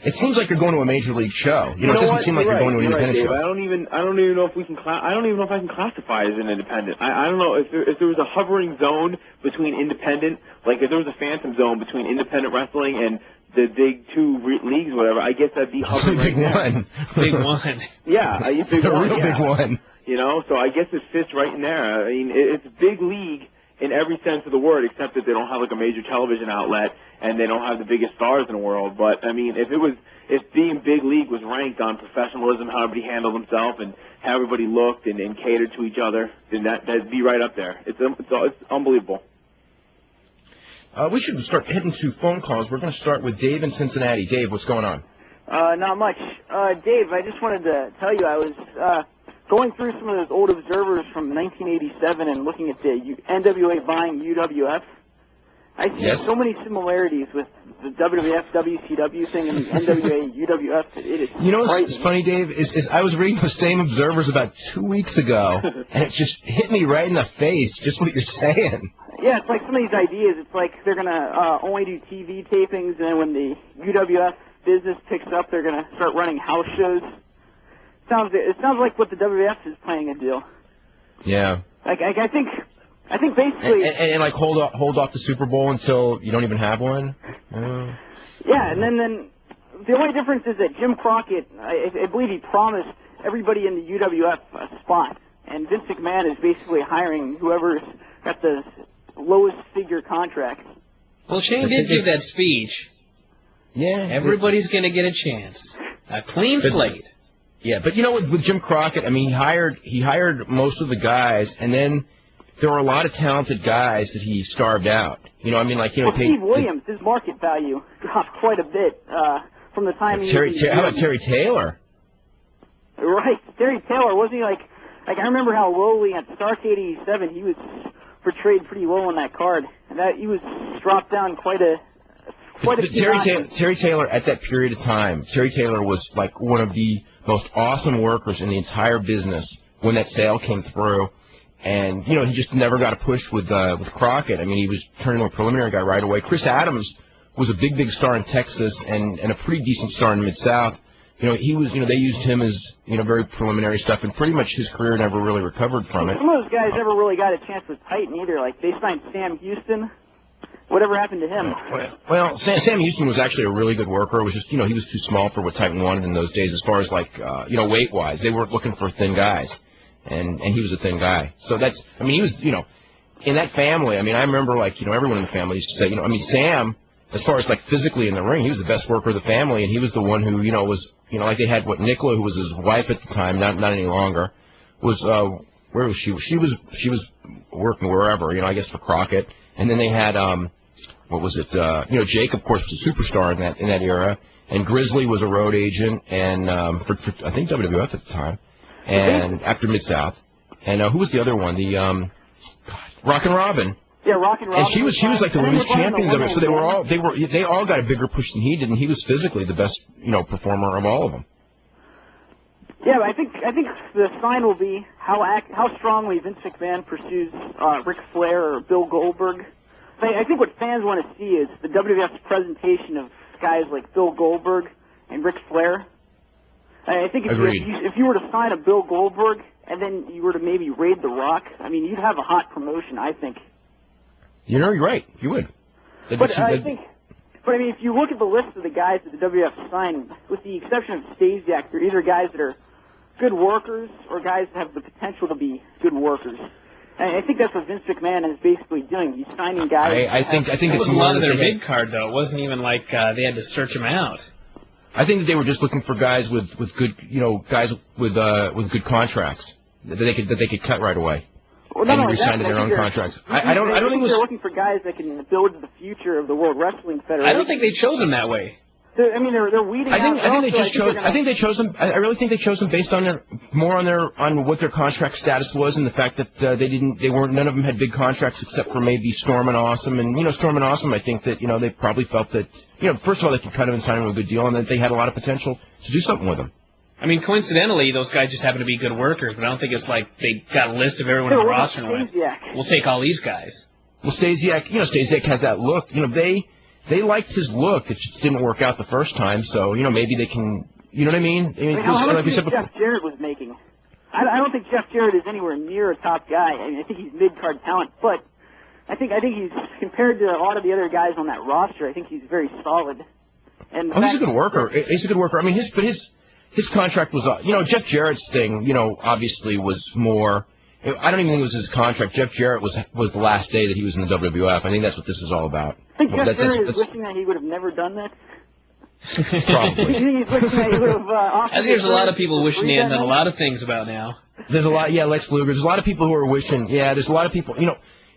A: it seems like you're going to a major league show. It doesn't seem like you're going to an independent show.
C: I don't even know if I don't even know if I can classify as an independent. I don't know if there was a hovering zone between independent, like if there was a phantom zone between independent wrestling and the big two leagues, whatever. I guess that'd be hovering right
A: one.
B: Big one.
C: Yeah, big
A: the
C: one.
A: Real big one.
C: So I guess it fits right in there. I mean, it's big league in every sense of the word, except that they don't have like a major television outlet and they don't have the biggest stars in the world. But I mean, if being big league was ranked on professionalism, how everybody handled himself and how everybody looked and catered to each other, then that'd be right up there. It's unbelievable.
A: We should start heading to phone calls. We're going to start with Dave in Cincinnati. Dave, what's going on?
D: Not much. Dave, I just wanted to tell you I was going through some of those old observers from 1987 and looking at the NWA buying UWF. I see so many similarities with the WWF, WCW thing and the NWA, UWF. It is
A: what's funny, Dave, is I was reading the same observers about 2 weeks ago, and it just hit me right in the face, just what you're saying.
D: Yeah, it's like some of these ideas. It's like they're going to only do TV tapings, and then when the UWF business picks up, they're going to start running house shows. It sounds like what the WWF is playing a deal.
A: Yeah.
D: I think basically.
A: And like hold off the Super Bowl until you don't even have one.
D: Yeah, and then the only difference is that Jim Crockett, I believe he promised everybody in the UWF a spot, and Vince McMahon is basically hiring whoever's got the lowest figure contract.
B: Well, Shane did give that speech.
A: Yeah.
B: Everybody's going to get a chance. A clean slate.
A: Yeah, but with Jim Crockett, I mean, he hired most of the guys, and then there were a lot of talented guys that he starved out. Steve
D: Williams, his market value dropped quite a bit from the time
A: how about Terry Taylor?
D: Right, Terry Taylor, wasn't he like I remember how lowly at Starrcade 87 he was portrayed pretty low on that card, and that he was dropped down quite a
A: Terry Taylor at that period of time. Terry Taylor was like one of the most awesome workers in the entire business when that sale came through, and he just never got a push with Crockett. I mean, he was turning into a preliminary guy right away. Chris Adams was a big star in Texas and a pretty decent star in Mid-South. He was, they used him as, very preliminary stuff, and pretty much his career never really recovered from it.
D: Some of those guys never really got a chance with Titan either. Like, they signed Sam Houston. Whatever happened to him?
A: Well, Sam Houston was actually a really good worker. It was just, he was too small for what Titan wanted in those days as far as, like, weight-wise. They weren't looking for thin guys, and he was a thin guy. So that's, I mean, he was, in that family, I mean, I remember, like, everyone in the family used to say, Sam, as far as, like, physically in the ring, he was the best worker of the family, and he was the one who, was, like they had Nicola, who was his wife at the time, not any longer, was where was she? She was working wherever, I guess for Crockett. And then they had what was it? Jake, of course, was a superstar in that era. And Grizzly was a road agent, and for I think WWF at the time, and after Mid-South. And who was the other one? The Rockin' Robin.
D: Yeah, Rockin' Robin.
A: And she was like the women's champion of it. So they all got a bigger push than he did, and he was physically the best performer of all of them.
D: Yeah, but I think the sign will be how strongly Vince McMahon pursues Ric Flair or Bill Goldberg. I think what fans want to see is the WWF's presentation of guys like Bill Goldberg and Ric Flair. I think if you were to sign a Bill Goldberg and then you were to maybe raid The Rock, I mean, you'd have a hot promotion, I think.
A: You're right. You would.
D: But I mean, if you look at the list of the guys that the WWF signed, with the exception of Stasiak, they're either guys that are good workers or guys that have the potential to be good workers. I think that's what Vince McMahon is basically doing. He's signing guys.
A: I think it's
B: a lot of their mid card though. It wasn't even like they had to search them out.
A: I think that they were just looking for guys with good guys with good contracts that they could cut right away.
D: Well,
A: and re-sign to their own contracts. I don't think
D: they're looking for guys that can build the future of the World Wrestling Federation.
B: I don't think they chose them that way.
D: I mean, they're weeding out.
A: I think they chose them. I really think they chose them based on on what their contract status was, and the fact that none of them had big contracts except for maybe Storm and Awesome. And Storm and Awesome, I think that they probably felt that first of all they could cut him and sign him a good deal, and that they had a lot of potential to do something with him. I
B: mean, coincidentally, those guys just happen to be good workers, but I don't think it's like they got a list of everyone on the roster and went, we'll take all these guys.
A: Well, Stasiak has that look. They liked his look. It just didn't work out the first time, so, maybe they can, you know what I mean?
D: How much do you think Jeff Jarrett was making? I don't think Jeff Jarrett is anywhere near a top guy. I mean, I think he's mid-card talent, but I think he's, compared to a lot of the other guys on that roster, I think he's very solid. And
A: he's a good worker. He's a good worker. I mean, his contract was, Jeff Jarrett's thing, obviously was more. I don't even think it was his contract. Jeff Jarrett was the last day that he was in the WWF. I think that's what this is all about.
D: I think Jeff Jarrett is wishing that he would have never done that.
A: Probably.
D: He's wishing that he would have.
B: I think there's a lot of people wishing he had done a lot of things about now.
A: There's a lot, Lex Luger. There's a lot of people who are wishing. Yeah, there's a lot of people.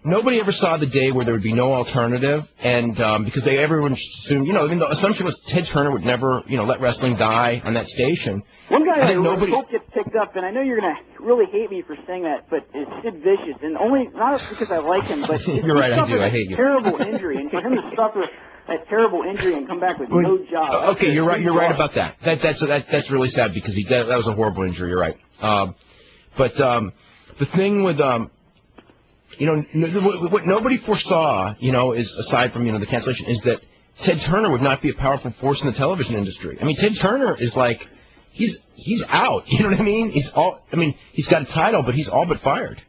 A: Nobody ever saw the day where there would be no alternative, and because everyone assumed, the assumption was Ted Turner would never, let wrestling die on that station.
D: One guy I hope gets picked up, and I know you're going to really hate me for saying that, but is Sid Vicious, and not because I like him, but
A: you're right, I do. I hate you.
D: Terrible injury, and for him to suffer that terrible injury and come back with no job.
A: Okay, you're right. You're right about that. That's really sad because that was a horrible injury. You're right. But the thing with what nobody foresaw, is aside from the cancellation, is that Ted Turner would not be a powerful force in the television industry. I mean, Ted Turner is like he's out. You know what I mean? He's got a title, but he's all but fired.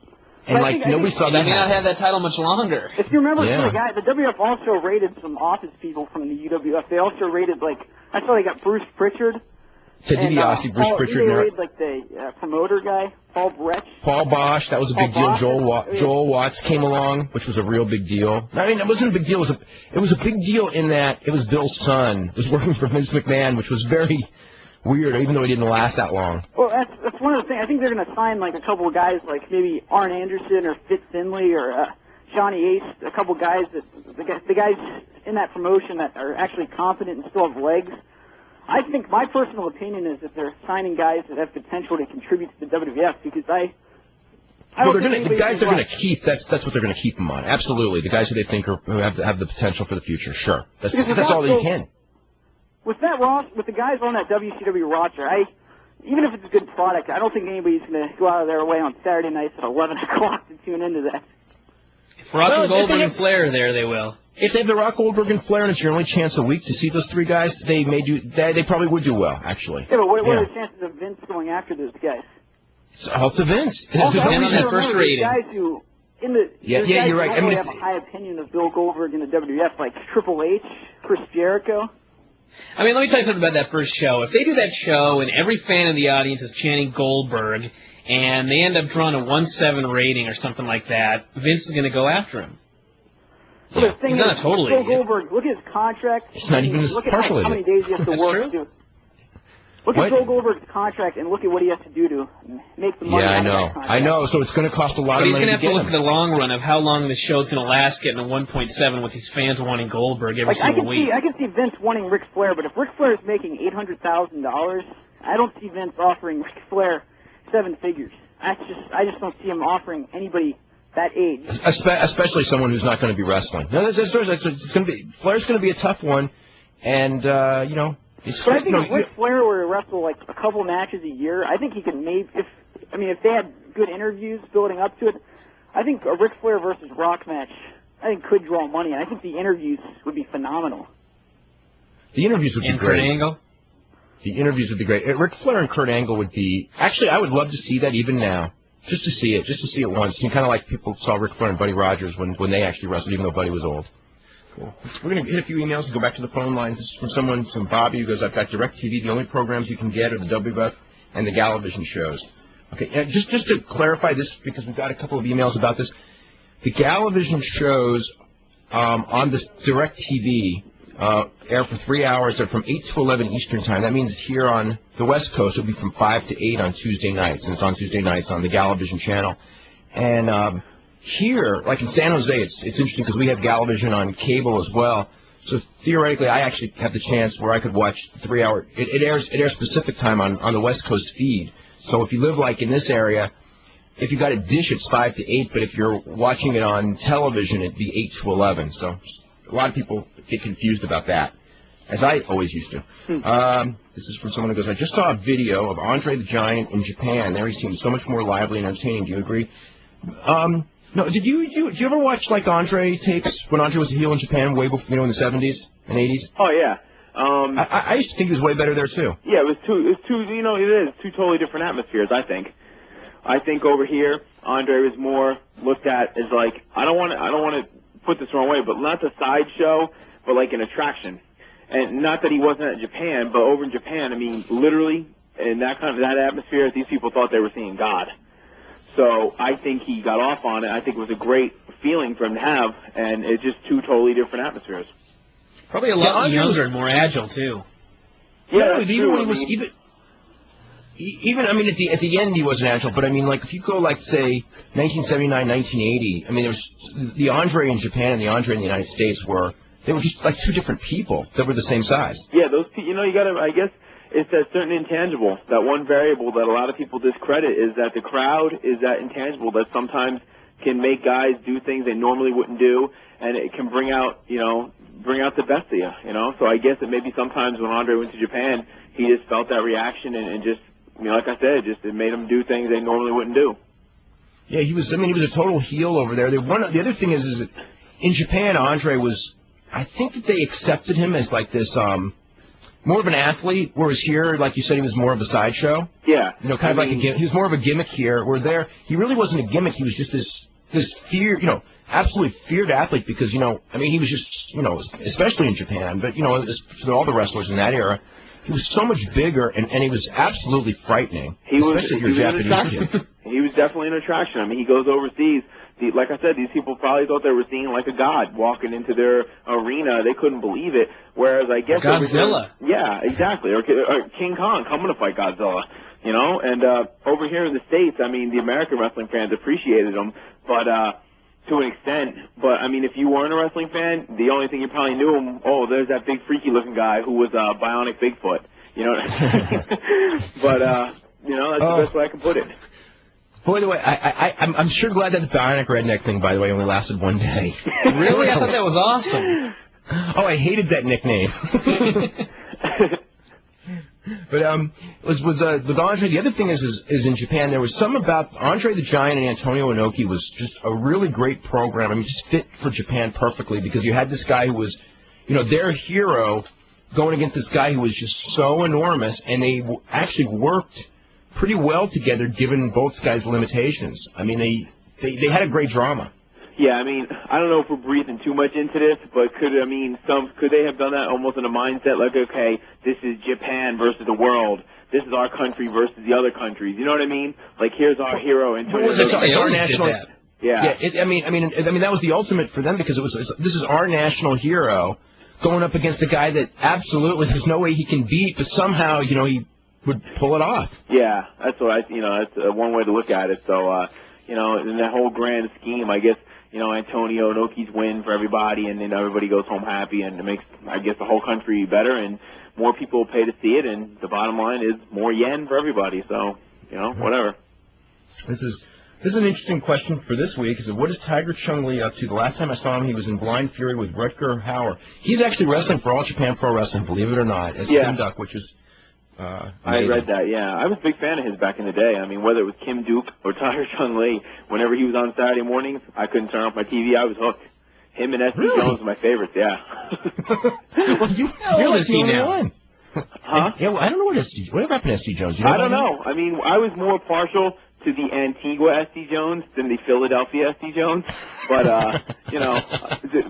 A: And nobody saw that.
B: He may not have that title much longer.
D: If you remember, the WWF also rated some office people from the UWF. They also rated I saw they got Bruce Pritchard.
A: Ted DiBiase, Bruce Pritchard.
D: They rated the promoter guy, Paul Brett.
A: Paul Bosch, that was a big deal. Joel Watts came along, which was a real big deal. I mean, it wasn't a big deal. It was a big deal in that it was Bill's son. It was working for Vince McMahon, which was very weird, even though he didn't last that long.
D: Well, that's one of the things. I think they're going to sign a couple of guys like maybe Arn Anderson or Fitz Finley or Johnny Ace, a couple guys the guys in that promotion that are actually competent and still have legs. I think my personal opinion is that they're signing guys that have potential to contribute to the WWF because
A: the guys they're going to keep. That's what they're going to keep them on. Absolutely, the guys who they think who have the potential for the future. Sure, that's all that you can.
D: With the guys on that WCW roster, even if it's a good product, I don't think anybody's going to go out of their way on Saturday nights at 11 o'clock to tune into that.
B: If Rock Goldberg and Flair are there, they will.
A: If they have the Rock, Goldberg, and Flair, and it's your only chance a week to see those three guys, they probably would do well, actually.
D: Yeah, but what are the chances of Vince going after those guys?
A: It's all to Vince.
B: Also, on that first rating.
D: Guys who,
A: you're right.
D: I have a high opinion of Bill Goldberg in the WWF, like Triple H, Chris Jericho.
B: I mean, let me tell you something about that first show. If they do that show and every fan in the audience is chanting Goldberg, and they end up drawing a 1.7 rating or something like that, Vince is going to go after him.
D: Yeah.
B: He's not a total idiot.
D: Goldberg, look at his contract.
A: It's not even
D: look
A: partial
D: at how many days he has to work.
B: True.
D: Look at Joe Goldberg's contract and look at what he has to do to make the money.
A: Yeah, I know. So it's going to cost a lot of money.
B: But he's going to have to look
A: him.
B: at the long run of how long this show's going to last, getting a 1.7 with these fans wanting Goldberg every single week.
D: I can see Vince wanting Ric Flair, but if Ric Flair is making $800,000, I don't see Vince offering Ric Flair 7 figures. I just don't see him offering anybody that age.
A: Especially someone who's not going to be wrestling. No, it's going to be Flair's going to be a tough one, and you know.
D: But I think if Ric Flair were to wrestle like a couple matches a year, I think he could if they had good interviews building up to it, I think a Ric Flair versus Rock match, I think could draw money, and I think the interviews would be phenomenal.
A: The interviews would be great.
B: Kurt Angle?
A: The interviews would be great. Ric Flair and Kurt Angle would be... Actually, I would love to see that even now. Just to see it once. And kind of like people saw Ric Flair and Buddy Rogers when they actually wrestled, even though Buddy was old. Cool. We're going to hit a few emails and go back to the phone lines. This is from Bobby, who goes, I've got DirecTV. The only programs you can get are the WWF and the Galavision shows. Okay, just to clarify this, because we've got a couple of emails about this. The Galavision shows on this DirecTV air for 3 hours. They're from 8 to 11 Eastern Time. That means here on the West Coast, it'll be from 5 to 8 on Tuesday nights, and it's on Tuesday nights on the Galavision channel. And here, like in San Jose, it's interesting because we have Galavision on cable as well. So theoretically, I actually have the chance where I could watch the 3 hour. It airs Pacific Time on the West Coast feed. So if you live like in this area, if you got a dish, it's 5 to 8. But if you're watching it on television, it'd be 8 to 11. So a lot of people get confused about that, as I always used to. This is from someone who goes, I just saw a video of Andre the Giant in Japan. There he seems so much more lively and entertaining. Do you agree? No, did you ever watch like Andre tapes when Andre was a heel in Japan way before, in the 70s and 80s?
C: Oh yeah.
A: I used to think he was way better there too.
C: Yeah, it is two totally different atmospheres. I think over here Andre was more looked at as like I don't want to put this the wrong way, but not a sideshow, but like an attraction. And not that he wasn't at Japan, but over in Japan, I mean, literally in that atmosphere, these people thought they were seeing God. So I think he got off on it. I think it was a great feeling for him to have, and it's just two totally different atmospheres.
B: Probably a lot younger and more agile too.
A: Yeah, even when he was even I mean at the end he wasn't agile, but I mean like if you go like say 1979, 1980, I mean there was the Andre in Japan and the Andre in the United States were just like two different people that were the same size.
C: Yeah, those you gotta I guess. It's that certain intangible, that one variable that a lot of people discredit is that the crowd is that intangible that sometimes can make guys do things they normally wouldn't do, and it can bring out the best of you, So I guess that maybe sometimes when Andre went to Japan, he just felt that reaction and just, like I said, it made him do things they normally wouldn't do.
A: Yeah, he was a total heel over there. The other thing is that in Japan, Andre was, I think that they accepted him as like this, more of an athlete, whereas here, like you said, he was more of a sideshow.
C: Yeah.
A: Kind of like a gimmick. He was more of a gimmick here, where there, he really wasn't a gimmick. He was just this feared, absolutely feared athlete because, he was just, especially in Japan, but, to all the wrestlers in that era, he was so much bigger, and he was absolutely frightening. He was a Japanese kid.
C: He was definitely an attraction. I mean, he goes overseas. Like I said, these people probably thought they were seeing like a god walking into their arena. They couldn't believe it. Whereas I guess
B: Godzilla.
C: Yeah, exactly. Or King Kong coming to fight Godzilla. And over here in the States, I mean, the American wrestling fans appreciated him, but to an extent. But I mean, if you weren't a wrestling fan, the only thing you probably knew him. Oh, there's that big freaky looking guy who was bionic Bigfoot. But that's the best way I can put it.
A: By the way, I'm sure glad that the bionic redneck thing, by the way, only lasted one day.
B: Really? I thought that was awesome.
A: Oh, I hated that nickname. But with Andre, the other thing is in Japan, there was some about Andre the Giant and Antonio Inoki was just a really great program. I mean, just fit for Japan perfectly because you had this guy who was, their hero going against this guy who was just so enormous, and they actually worked pretty well together given both guys' limitations. I mean, they had a great drama.
C: Yeah, I mean, I don't know if we're breathing too much into this, but could they have done that almost in a mindset like, okay, this is Japan versus the world. This is our country versus the other countries. You know what I mean? Like, here's our hero.
A: It's our national.
C: Yeah.
A: I mean, that was the ultimate for them because this is our national hero going up against a guy that absolutely there's no way he can beat, but somehow, he would pull it off.
C: Yeah, that's what that's one way to look at it. So, in that whole grand scheme, I guess, Antonio Inoki's win for everybody, and then everybody goes home happy, and it makes, I guess, the whole country better, and more people pay to see it, and the bottom line is more yen for everybody. So, whatever.
A: This is an interesting question for this week. Is what is Tiger Chung-Lee up to? The last time I saw him, he was in Blind Fury with Rutger Hauer. He's actually wrestling for All Japan Pro Wrestling, believe it or not, as Kim Duck, which is
C: I read that, yeah. I was a big fan of his back in the day. I mean, whether it was Kim Duke or Tiger Chung-Lee, whenever he was on Saturday mornings, I couldn't turn off my TV. I was hooked. Him and S.D. Jones are my favorites, yeah.
A: Well, you're like the only one.
C: Huh?
A: Yeah, well, I don't know what happened to S.D. Jones.
C: I don't know. I mean, I was more partial to the Antigua S.D. Jones than the Philadelphia S.D. Jones. But,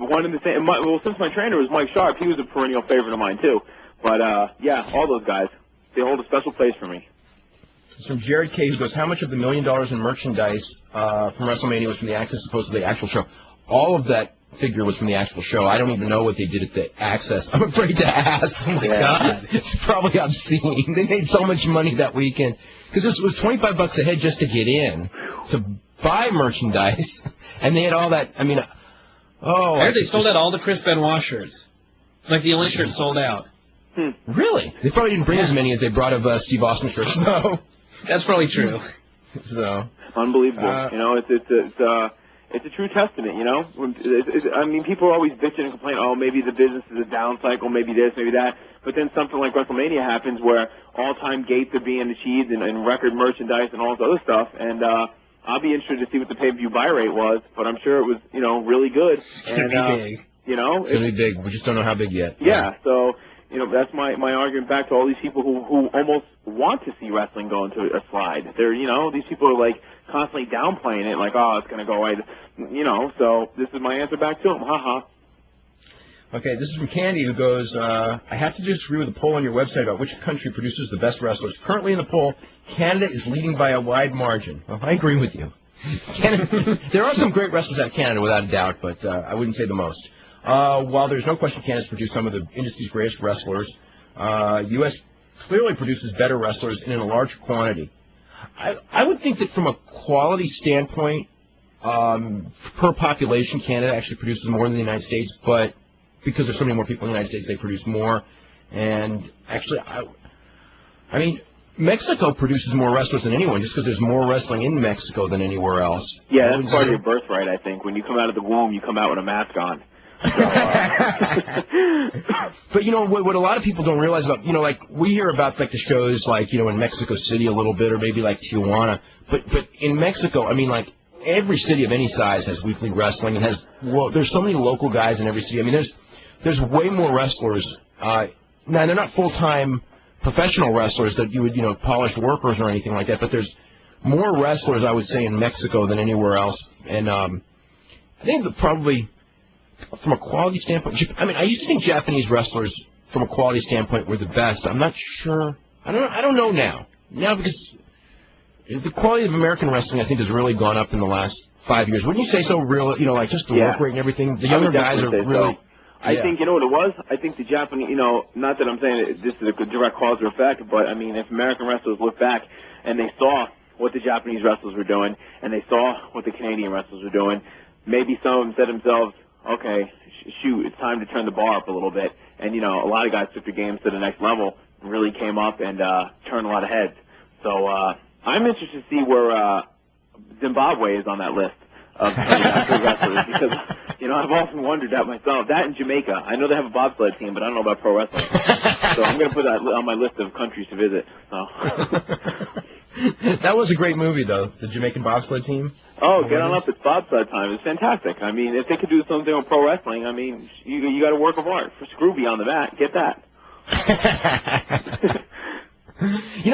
C: one and the same. Well, since my trainer was Mike Sharp, he was a perennial favorite of mine, too. But, yeah, all those guys, they hold a special place for me.
A: It's from Jared K., who goes, how much of the $1 million in merchandise from WrestleMania was from the Access opposed to the actual show? All of that figure was from the actual show. I don't even know what they did at the Access. I'm afraid to ask.
B: Oh, my God.
A: It's probably obscene. They made so much money that weekend. Because this was $25 a head just to get in, to buy merchandise. And they had all that, I mean,
B: I heard they sold out all the Chris Benoit shirts. It's like the only shirt sold out.
A: Really? They probably didn't bring as many as they brought of Steve Austin shirts. No.
B: That's probably true.
A: So
C: unbelievable. It's a true testament, I mean, people are always bitching and complaining, oh, maybe the business is a down cycle, maybe this, maybe that. But then something like WrestleMania happens where all-time gates are being achieved and record merchandise and all this other stuff. And I'll be interested to see what the pay-per-view buy rate was, but I'm sure it was, really good.
B: It's going to be big.
A: It's going to be big. We just don't know how big yet.
C: Yeah, so... that's my argument back to all these people who almost want to see wrestling go into a slide. They're, these people are like constantly downplaying it, like, oh, it's going to go away. So this is my answer back to them. Haha.
A: Okay, this is from Candy, who goes, I have to disagree with the poll on your website about which country produces the best wrestlers. Currently in the poll, Canada is leading by a wide margin. Well, I agree with you. There are some great wrestlers out of Canada, without a doubt, but I wouldn't say the most. While there's no question Canada's produced some of the industry's greatest wrestlers, U.S. clearly produces better wrestlers and in a larger quantity. I would think that from a quality standpoint, per population, Canada actually produces more than the United States, but because there's so many more people in the United States, they produce more. And actually, I mean, Mexico produces more wrestlers than anyone, just because there's more wrestling in Mexico than anywhere else.
C: Yeah, that's part of your birthright, I think. When you come out of the womb, you come out with a mask on. So,
A: But what a lot of people don't realize about, like we hear about like the shows like, in Mexico City a little bit, or maybe like Tijuana, but in Mexico, I mean, like every city of any size has weekly wrestling and there's so many local guys in every city. I mean, there's way more wrestlers. Now they're not full-time professional wrestlers that you would, polished workers or anything like that, but there's more wrestlers, I would say, in Mexico than anywhere else. And I think that probably from a quality standpoint, I mean, I used to think Japanese wrestlers, from a quality standpoint, were the best. I'm not sure. I don't know now. Now, because the quality of American wrestling, I think, has really gone up in the last 5 years. Wouldn't you say so? Real, like just the work rate and everything. The younger guys are really.
C: So. I think, what it was? I think the Japanese, not that I'm saying that this is a direct cause or effect, but I mean, if American wrestlers look back and they saw what the Japanese wrestlers were doing and they saw what the Canadian wrestlers were doing, maybe some of them said to themselves, okay, shoot, it's time to turn the bar up a little bit. And, a lot of guys took their games to the next level, really came up and turned a lot of heads. So I'm interested to see where Zimbabwe is on that list of wrestlers because, I've often wondered that myself. That and Jamaica. I know they have a bobsled team, but I don't know about pro wrestling. So I'm going to put that on my list of countries to visit. So.
A: That was a great movie, though, the Jamaican bobsled team.
C: Oh, get on up. It's bobsled time. It's fantastic. I mean, if they could do something with pro wrestling, I mean, you got a work of art. For Scrooby on the mat, get that.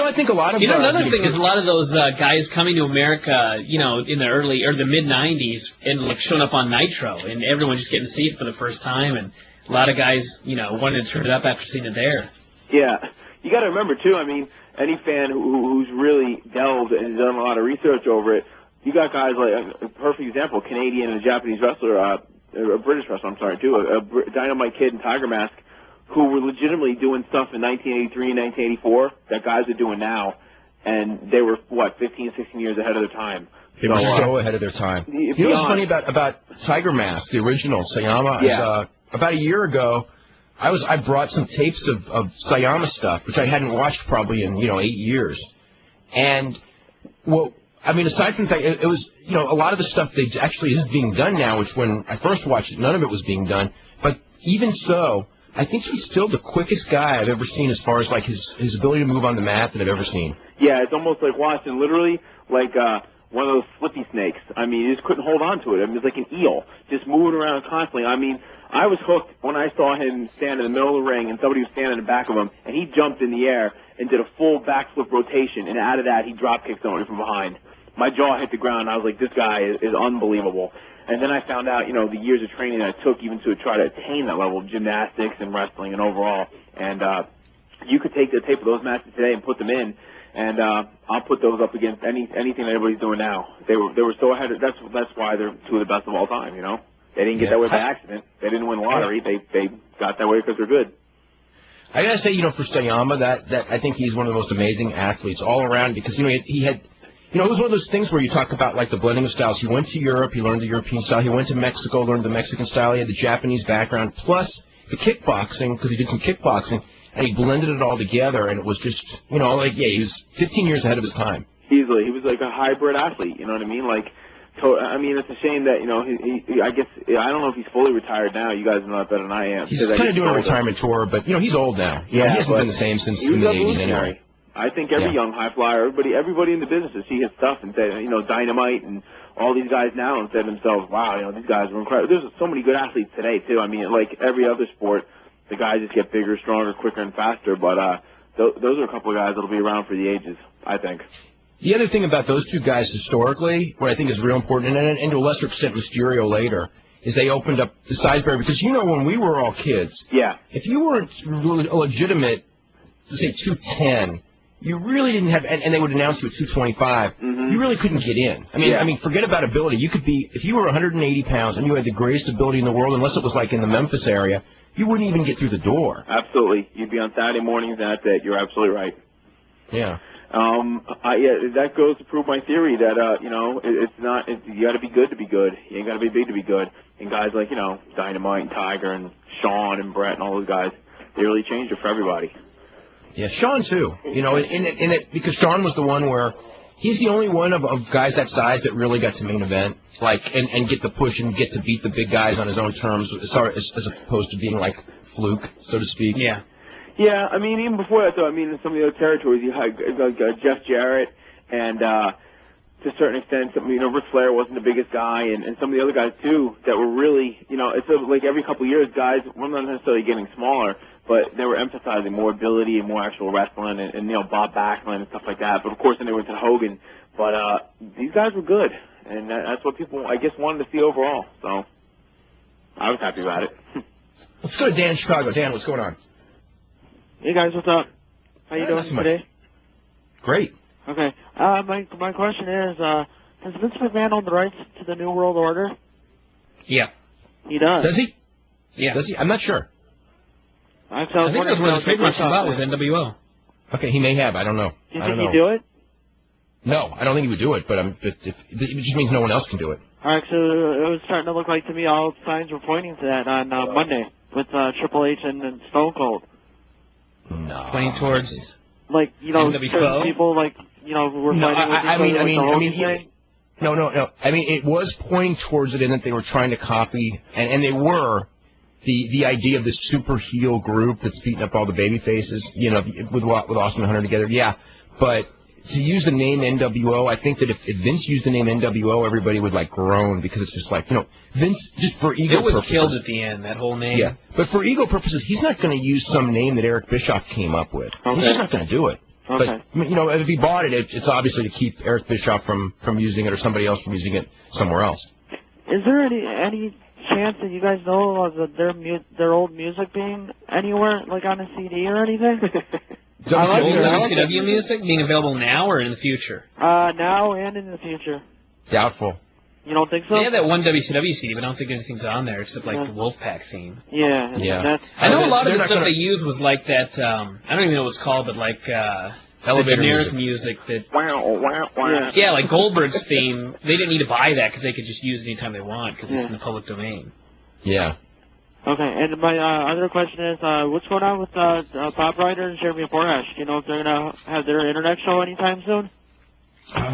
A: I think a lot of...
B: another thing is a lot of those guys coming to America, in the early or the mid-'90s and, like, showing up on Nitro, and everyone just getting to see it for the first time, and a lot of guys, wanted to turn it up after seeing it there.
C: Yeah. You got to remember, too, I mean, any fan who's really delved and done a lot of research over it, you got guys like, a perfect example, Canadian and a Japanese wrestler, a British wrestler, I'm sorry, too, a Dynamite Kid and Tiger Mask, who were legitimately doing stuff in 1983 and 1984 that guys are doing now, and they were, 15, 16 years ahead of their time.
A: They were so ahead of their time. You know what's funny about Tiger Mask, the original Sayama?
C: Yeah.
A: About a year ago, I brought some tapes of Sayama stuff, which I hadn't watched probably in 8 years, and aside from the fact it was a lot of the stuff that actually is being done now, which when I first watched it, none of it was being done. But even so, I think he's still the quickest guy I've ever seen as far as like his ability to move on the mat that I've ever seen.
C: Yeah, it's almost like watching literally like one of those flippy snakes. I mean, you just couldn't hold on to it. I mean, it's like an eel, just moving around constantly. I mean, I was hooked when I saw him stand in the middle of the ring and somebody was standing in the back of him, and he jumped in the air and did a full backflip rotation, and out of that, he drop kicked somebody from behind. My jaw hit the ground. I was like, this guy is unbelievable. And then I found out, the years of training that it took even to try to attain that level of gymnastics and wrestling and overall. And you could take the tape of those matches today and put them in, and I'll put those up against anything that everybody's doing now. They were so ahead. That's why they're two of the best of all time. They didn't get that way by accident. They didn't win the lottery. They got that way because they're good.
A: I gotta say, for Sayama, that I think he's one of the most amazing athletes all around because he had. It was one of those things where you talk about, like, the blending of styles. He went to Europe. He learned the European style. He went to Mexico, learned the Mexican style. He had the Japanese background, plus the kickboxing, because he did some kickboxing, and he blended it all together, and it was just, he was 15 years ahead of his time.
C: Easily. He was like a hybrid athlete, you know what I mean? Like, it's a shame that, he I guess, I don't know if he's fully retired now. You guys know that better than I am.
A: He's kind of doing a retirement tour, but, he's old now. He hasn't been the same since the mid-'80s anyway.
C: I think every young high flyer, everybody in the business would see his stuff and say, Dynamite and all these guys now and say to themselves, wow, these guys are incredible. There's so many good athletes today, too. I mean, like every other sport, the guys just get bigger, stronger, quicker, and faster. But those are a couple of guys that'll be around for the ages, I think.
A: The other thing about those two guys historically, what I think is real important, and to a lesser extent Mysterio later, is they opened up the size barrier. Because, when we were all kids, if you weren't a legitimate, let's say, 210, you really didn't have, and they would announce you at 225. You really couldn't get in. I mean, forget about ability. You could be, if you were 180 pounds and you had the greatest ability in the world, unless it was like in the Memphis area, you wouldn't even get through the door.
C: Absolutely, you'd be on Saturday mornings, and that's it. You're absolutely right.
A: Yeah.
C: That goes to prove my theory that it's not. You got to be good to be good. You ain't got to be big to be good. And guys like Dynamite and Tiger and Sean and Brett and all those guys, they really changed it for everybody.
A: Yeah, Sean too. In it because Sean was the one where he's the only one of guys that size that really got to main event, and get the push and get to beat the big guys on his own terms, as opposed to being like fluke, so to speak.
B: Yeah.
C: Yeah, I mean, even before that, though, in some of the other territories, you had Jeff Jarrett, and to a certain extent, Ric Flair wasn't the biggest guy, and some of the other guys, too, that were really, it's like every couple of years, guys were not necessarily getting smaller, but they were emphasizing more ability and more actual wrestling, and Bob Backlund and stuff like that. But, of course, then they went to Hogan. But these guys were good, and that's what people, I guess, wanted to see overall. So I was happy about it.
A: Let's go to Dan in Chicago. Dan, what's going on?
E: Hey guys, what's up? How you doing today?
A: Great.
E: Okay. My question is, does Vince McMahon own the rights to the New World Order?
B: Yeah.
E: He does.
A: Does he?
B: Yeah.
A: Does he? I'm not sure.
B: I think that's what the trademark's about was NWO.
A: Okay, he may have. I don't know.
E: Do you think he'd do it?
A: No, I don't think he would do it, but it just means no one else can do it.
E: All right, so it was starting to look like to me all signs were pointing to that on Monday with Triple H and Stone Cold.
A: No.
B: Pointing towards,
E: like, certain people, like, who were fighting with each other.
A: No. I mean, it was pointing towards it in that they were trying to copy, and they were, the idea of this super heel group that's beating up all the baby faces, with Austin and Hunter together. Yeah, but to use the name NWO, I think that if Vince used the name NWO, everybody would, groan, because it's just Vince, just for ego purposes. It was
B: killed at the end, that whole name.
A: Yeah, but for ego purposes, he's not going to use some name that Eric Bischoff came up with. Okay. He's just not going to do it.
E: Okay.
A: But, if he bought it, it's obviously to keep Eric Bischoff from using it or somebody else from using it somewhere else.
E: Is there any chance that you guys know of their old music being anywhere, like on a CD or anything?
B: WCW music being available now or in the future?
E: Now and in the future.
A: Doubtful.
E: You don't think so?
B: They have that one WCW CD, but I don't think anything's on there except like the Wolfpack theme.
E: Yeah.
B: I know a lot of the stuff they used was like that. I don't even know what it's called, but like
A: elevator
B: the generic music that. Yeah, like Goldberg's theme. They didn't need to buy that because they could just use it anytime they want because it's in the public domain.
A: Yeah.
E: Okay, and my other question is, what's going on with Bob Ryder and Jeremy Borash? Do you know if they're going to have their internet show anytime soon?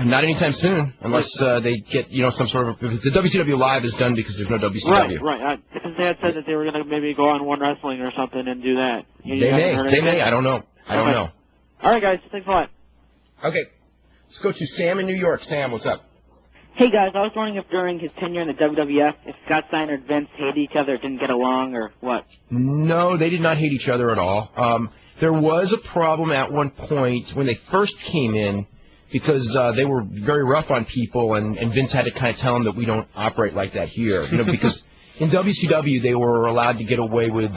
A: Not anytime soon, unless they get, some sort of... If the WCW Live is done because there's no WCW.
E: Right. Because they had said that they were going to maybe go on One Wrestling or something and do that.
A: They may. I don't know. I don't know.
E: All right, guys. Thanks a lot.
A: Okay. Let's go to Sam in New York. Sam, what's up?
F: Hey, guys. I was wondering if during his tenure in the WWF, if Scott Steiner and Vince hated each other, didn't get along, or what?
A: No, they did not hate each other at all. There was a problem at one point when they first came in, because they were very rough on people, and Vince had to kind of tell them that we don't operate like that here. Because in WCW they were allowed to get away with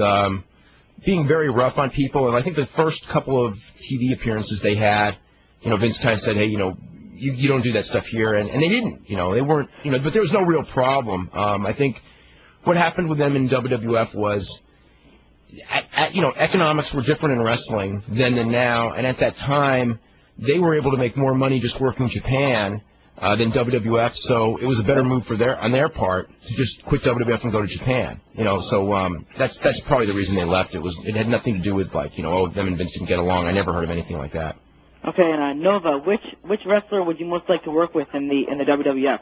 A: being very rough on people, and I think the first couple of TV appearances they had, Vince kind of said, hey, you don't do that stuff here, and they didn't. They weren't, but there was no real problem. I think what happened with them in WWF was, economics were different in wrestling then and now, and at that time, they were able to make more money just working in Japan than WWF, so it was a better move on their part to just quit WWF and go to Japan. So that's probably the reason they left. It had nothing to do with them and Vince didn't get along. I never heard of anything like that.
F: Okay, and Nova, which wrestler would you most like to work with in the WWF?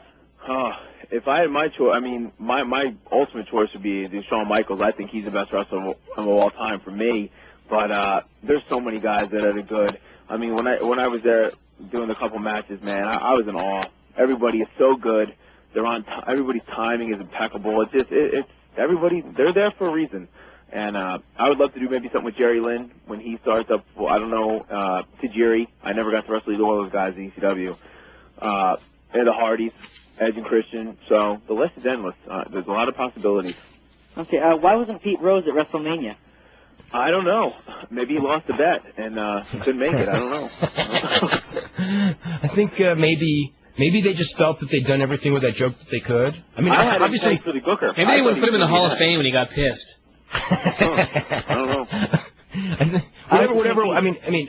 C: If I had my choice, my ultimate choice would be Shawn Michaels. I think he's the best wrestler of all time for me. But there's so many guys that are good. When I was there doing a couple matches, man, I was in awe. Everybody is so good. They're on. Everybody's timing is impeccable. It's everybody. They're there for a reason. And I would love to do maybe something with Jerry Lynn when he starts up. Well, I don't know. Tajiri. I never got to wrestle either one of those guys in ECW. And the Hardys, Edge and Christian. So the list is endless. There's a lot of possibilities.
F: Okay. Why wasn't Pete Rose at WrestleMania?
C: I don't know. Maybe he lost a bet and he couldn't make it. I don't know.
A: I think maybe they just felt that they'd done everything with that joke that they could. Obviously,
C: for the Gooker.
B: Maybe they wouldn't put him in the Hall of Fame when he got pissed.
C: I don't know.
A: Whatever.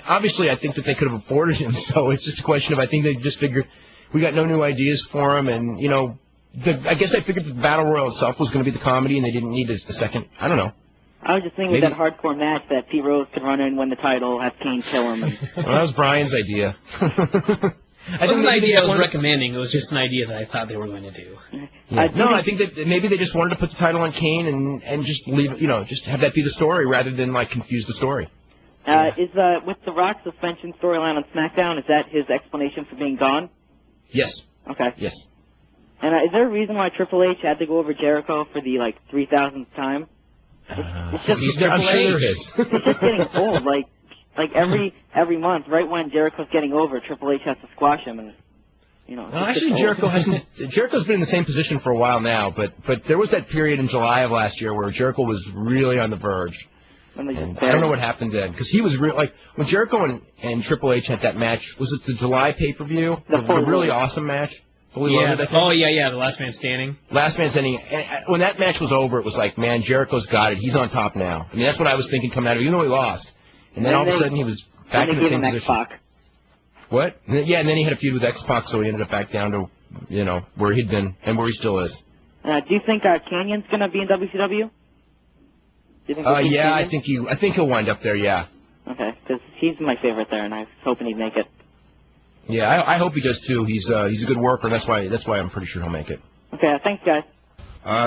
A: Obviously, I think that they could have afforded him. So it's just a question of I think they just figured we got no new ideas for him, and I guess I figured the Battle Royal itself was going to be the comedy, and they didn't need a second. I don't know.
F: I was just thinking with that hardcore match that Pete Rose could run in, win the title, have Kane kill him.
A: Well, that was Brian's idea.
B: It wasn't an idea I was recommending. It was just an idea that I thought they were going to do.
A: Yeah. I think that maybe they just wanted to put the title on Kane and just leave, just have that be the story rather than confuse the story.
F: Is with the Rock suspension storyline on SmackDown, is that his explanation for being gone?
A: Yes.
F: Okay.
A: Yes.
F: And is there a reason why Triple H had to go over Jericho for the 3,000th time? It's just
A: I'm sure there is.
F: It's just getting old. Like every month, right when Jericho's getting over, Triple H has to squash him, and
A: actually, Jericho's been in the same position for a while now, but there was that period in July of last year where Jericho was really on the verge. And I don't know what happened then, because he was when Jericho and Triple H had that match. Was it the July pay-per-view? The really awesome match. Fully loaded, I think.
B: Oh, yeah, the Last Man Standing.
A: Last Man Standing. And when that match was over, it was like, man, Jericho's got it. He's on top now. That's what I was thinking coming out of it, even though he lost. And then all of a sudden he was back in the same position.
F: X-Pac.
A: What? Yeah, and then he had a feud with X-Pac, so he ended up back down to, where he'd been and where he still is.
F: Do you think Canyon's going to be in WCW?
A: Yeah, I think he'll wind up there, yeah.
F: Okay, because he's my favorite there, and I was hoping he'd make it.
A: Yeah, I hope he does too. He's a good worker. That's why I'm pretty sure he'll make it.
F: Okay, thanks, guys.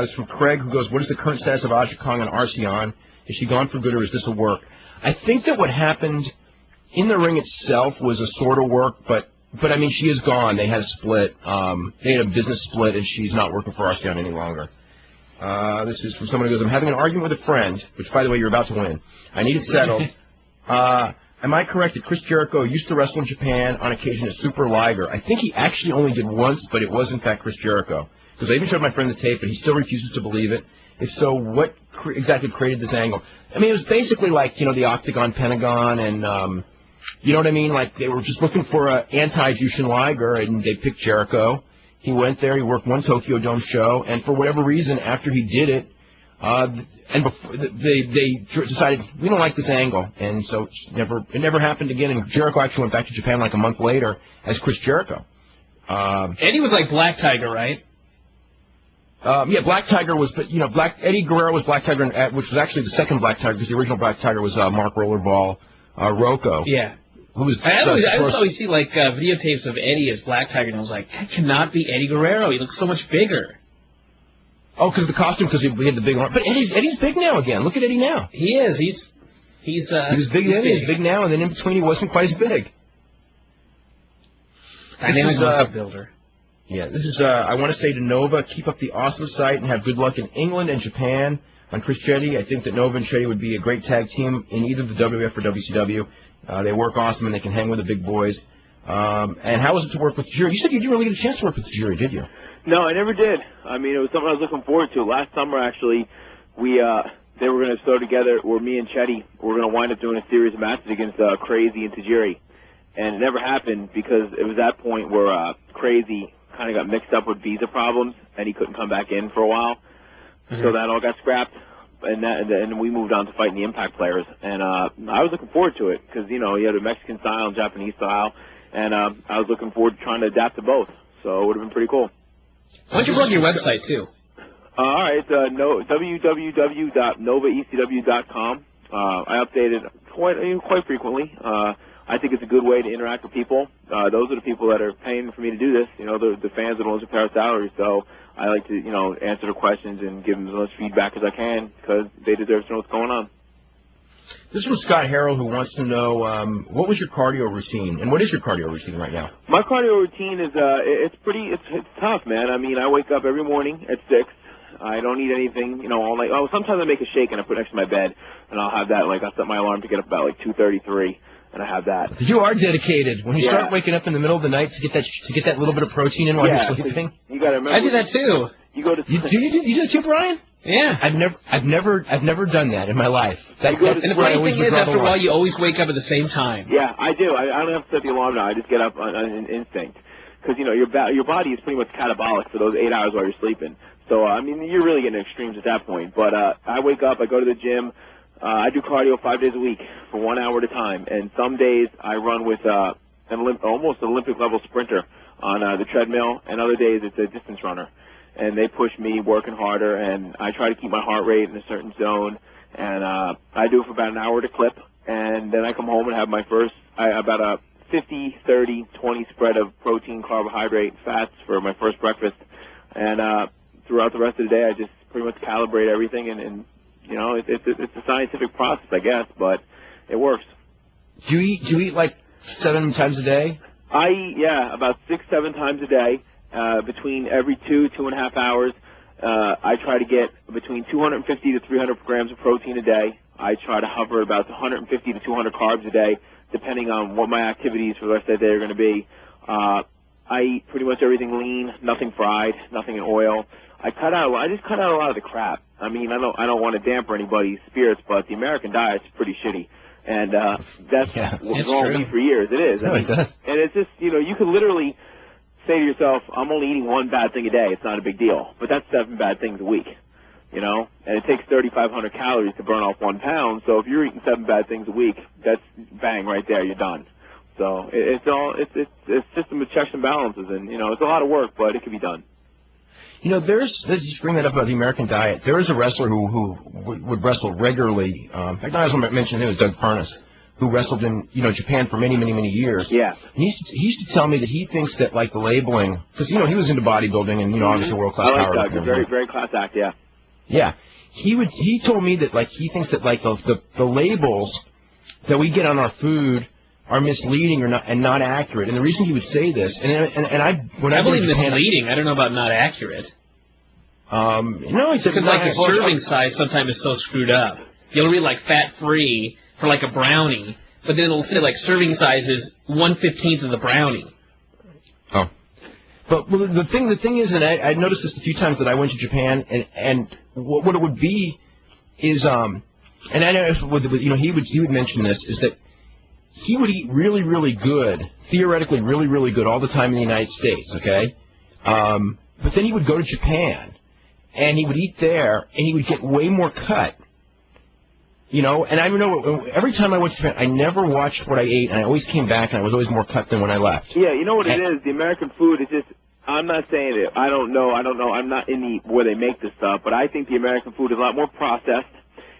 A: It's from Craig, who goes, "What is the current status of Aja Kong and Arceon? Is she gone for good, or is this a work?" I think that what happened in the ring itself was a sort of work, but she is gone. They had a split. They had a business split, and she's not working for Arceon any longer. This is from someone who goes, "I'm having an argument with a friend," which, by the way, you're about to win. "I need it settled. Am I correct that Chris Jericho used to wrestle in Japan on occasion at Super Liger? I think he actually only did once, but it was, in fact, Chris Jericho. Because I even showed my friend the tape, but he still refuses to believe it. If so, what exactly created this angle?" It was basically like, the Octagon Pentagon, and, you know what I mean? Like, they were just looking for an anti-Jushin Liger, and they picked Jericho. He went there. He worked one Tokyo Dome show, and for whatever reason, after he did it, and before, they decided we don't like this angle, and so it never happened again. And Jericho actually went back to Japan like a month later as Chris Jericho.
B: Eddie was like Black Tiger, right?
A: Yeah, Black Tiger was, but Eddie Guerrero was Black Tiger, which was actually the second Black Tiger because the original Black Tiger was Mark Rollerball Rocco.
B: Yeah.
A: Who was?
B: I just always see like videotapes of Eddie as Black Tiger, and I was like, that cannot be Eddie Guerrero. He looks so much bigger.
A: Oh, because the costume, because he had the big arm. But Eddie's big now again. Look at Eddie now.
B: He is. He was big then.
A: He's big now, and then in between he wasn't quite as big.
B: Dynamic muscle builder.
A: Yeah, this is, I want to say to Nova, keep up the awesome site and have good luck in England and Japan on Chris Chetty. I think that Nova and Chetty would be a great tag team in either the WWF or WCW. They work awesome and they can hang with the big boys. And how was it to work with the jury? You said you didn't really get a chance to work with the jury, did you?
C: No, I never did. I mean, it was something I was looking forward to. Last summer, actually, they were going to throw together, where me and Chetty were going to wind up doing a series of matches against Crazy and Tajiri. And it never happened because it was that point where Crazy kind of got mixed up with visa problems, and he couldn't come back in for a while. So that all got scrapped, and we moved on to fighting the Impact players. And I was looking forward to it because, you had a Mexican style and Japanese style, and I was looking forward to trying to adapt to both. So it would have been pretty cool.
B: Why don't you plug your website, too?
C: All right, www.novaecw.com. I update it quite frequently. I think it's a good way to interact with people. Those are the people that are paying for me to do this. The fans are the ones who pay our salaries. So I like to, answer their questions and give them as much feedback as I can because they deserve to know what's going on.
A: This is from Scott Harrell, who wants to know what was your cardio routine, and what is your cardio routine right now?
C: My cardio routine is it's tough, man. I mean, I wake up every morning at 6. I don't eat anything, all night. Oh, sometimes I make a shake and I put it next to my bed, and I'll have that. Like, I'll set my alarm to get up about 2:33. And I have that.
A: You are dedicated. When you start waking up in the middle of the night to get that little bit of protein in while you're sleeping.
C: You got to remember.
B: I do that too.
C: You go to.
A: You do that too, Brian?
B: Yeah.
A: I've never done that in my life.
B: And the funny thing is, after a while, you always wake up at the same time.
C: Yeah, I do. I don't have to set the alarm now. I just get up on instinct because your body is pretty much catabolic for those 8 hours while you're sleeping. So I mean, you're really getting extremes at that point. But I wake up. I go to the gym. I do cardio 5 days a week for 1 hour at a time, and some days I run with almost an Olympic-level sprinter on the treadmill, and other days it's a distance runner. And they push me working harder, and I try to keep my heart rate in a certain zone, and I do it for about an hour at a clip, and then I come home and have my first, about a 50, 30, 20 spread of protein, carbohydrate, fats for my first breakfast, and throughout the rest of the day I just pretty much calibrate everything and it's a scientific process, I guess, but it works.
A: Do you eat like 7 times a day?
C: I eat, about 6, 7 times a day. Between every 2.5 hours, I try to get between 250 to 300 grams of protein a day. I try to hover about 150 to 200 carbs a day, depending on what my activities for the rest of the day are going to be. I eat pretty much everything lean, nothing fried, nothing in oil. I just cut out a lot of the crap. I mean, I don't want to damper anybody's spirits, but the American diet's pretty shitty. And that's what's wrong with me for years. It is.
A: No, it does.
C: And it's just, you could literally say to yourself, I'm only eating one bad thing a day. It's not a big deal. But that's 7 bad things a week, And it takes 3,500 calories to burn off 1 pound. So if you're eating 7 bad things a week, that's bang right there. You're done. So it's system of checks and balances. And, it's a lot of work, but it can be done.
A: Let's just bring that up about the American diet. There is a wrestler who would wrestle regularly. In fact, I was going to mention him, Doug Furness, who wrestled in, Japan for many, many, many years.
C: Yeah.
A: And he used to tell me that he thinks that, like, the labeling, because, he was into bodybuilding and, obviously world-class power.
C: I like Doug. Very, very class act, yeah.
A: Yeah. He told me that, like, he thinks that, like, the labels that we get on our food are misleading and not accurate. And the reason he would say this, I
B: believe misleading. I don't know about not accurate.
A: No, he said
B: because like the serving size sometimes is so screwed up. You'll read like fat-free for like a brownie, but then it'll say like serving size is 1/15 of the brownie.
A: Oh, but the thing is, and I noticed this a few times that I went to Japan, and what it would be is and I know he would mention this is that. He would eat really, really good, theoretically really, really good all the time in the United States, okay? But then he would go to Japan, and he would eat there, and he would get way more cut. And I know every time I went to Japan, I never watched what I ate, and I always came back, and I was always more cut than when I left.
C: Yeah, you know what it is? The American food is just, I'm not saying it. I don't know. I'm not in where they make this stuff, but I think the American food is a lot more processed.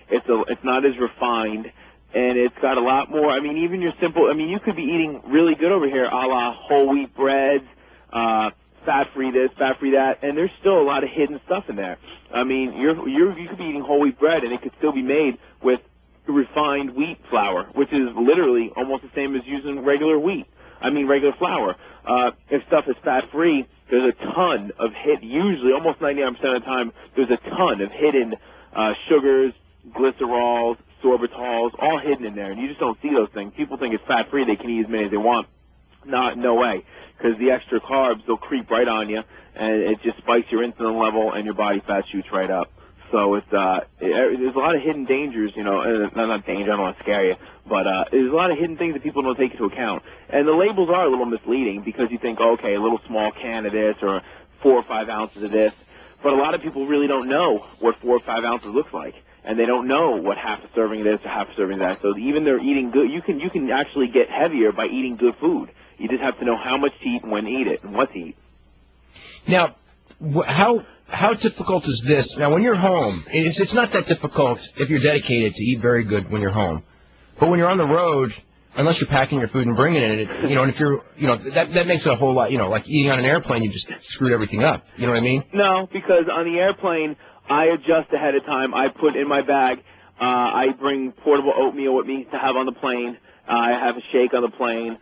C: It's not as refined, and it's got a lot more. I mean, even your simple. I mean, you could be eating really good over here, a la whole wheat breads, fat-free this, fat-free that, and there's still a lot of hidden stuff in there. I mean, you could be eating whole wheat bread, and it could still be made with refined wheat flour, which is literally almost the same as using regular flour. If stuff is fat-free, there's a ton of usually almost 99% of the time, there's a ton of hidden sugars, glycerols, sorbitols, all hidden in there, and you just don't see those things. People think it's fat-free, they can eat as many as they want. No way, because the extra carbs, they'll creep right on you, and it just spikes your insulin level, and your body fat shoots right up. So there's a lot of hidden dangers, not danger, I don't want to scare you, but there's a lot of hidden things that people don't take into account. And the labels are a little misleading because you think, okay, a little small can of this or 4 or 5 ounces of this, but a lot of people really don't know what 4 or 5 ounces looks like, and they don't know what half a serving of this or half a serving of that. So even they're eating good, you can actually get heavier by eating good food. You just have to know how much to eat and when to eat it and what to eat.
A: Now, how difficult is this? Now, when you're home, it's not that difficult if you're dedicated to eat very good when you're home. But when you're on the road, unless you're packing your food and bringing it, and if you're, that makes it a whole lot, like eating on an airplane, you just screwed everything up. You know what I mean?
C: No, because on the airplane, I adjust ahead of time. I put in my bag, I bring portable oatmeal with me to have on the plane. I have a shake on the plane.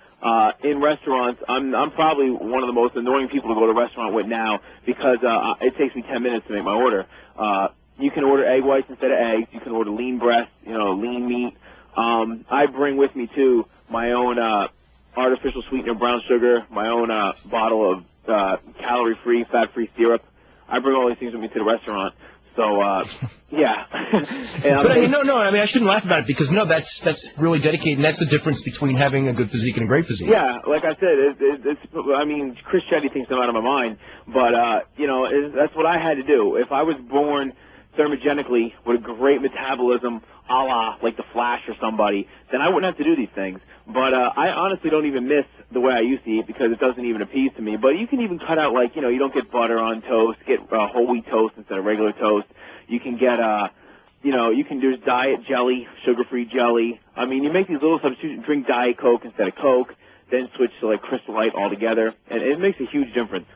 C: In restaurants, I'm probably one of the most annoying people to go to a restaurant with now because it takes me 10 minutes to make my order. You can order egg whites instead of eggs. You can order lean breast, lean meat. I bring with me, too, my own artificial sweetener brown sugar, my own bottle of calorie-free, fat-free syrup. I bring all these things with me to the restaurant. So, yeah.
A: But I shouldn't laugh about it because, that's really dedicated, and that's the difference between having a good physique and a great physique.
C: Yeah, like I said, Chris Chetty thinks I'm out of my mind, but, that's what I had to do. If I was born thermogenically with a great metabolism, a la like the Flash or somebody, then I wouldn't have to do these things. But I honestly don't even miss the way I used to eat because it doesn't even appease to me. But you can even cut out, you don't get butter on toast, get whole wheat toast instead of regular toast. You can get, there's diet jelly, sugar-free jelly. I mean, you make these little substitutions, drink Diet Coke instead of Coke, then switch to, Crystal Light altogether, and it makes a huge difference.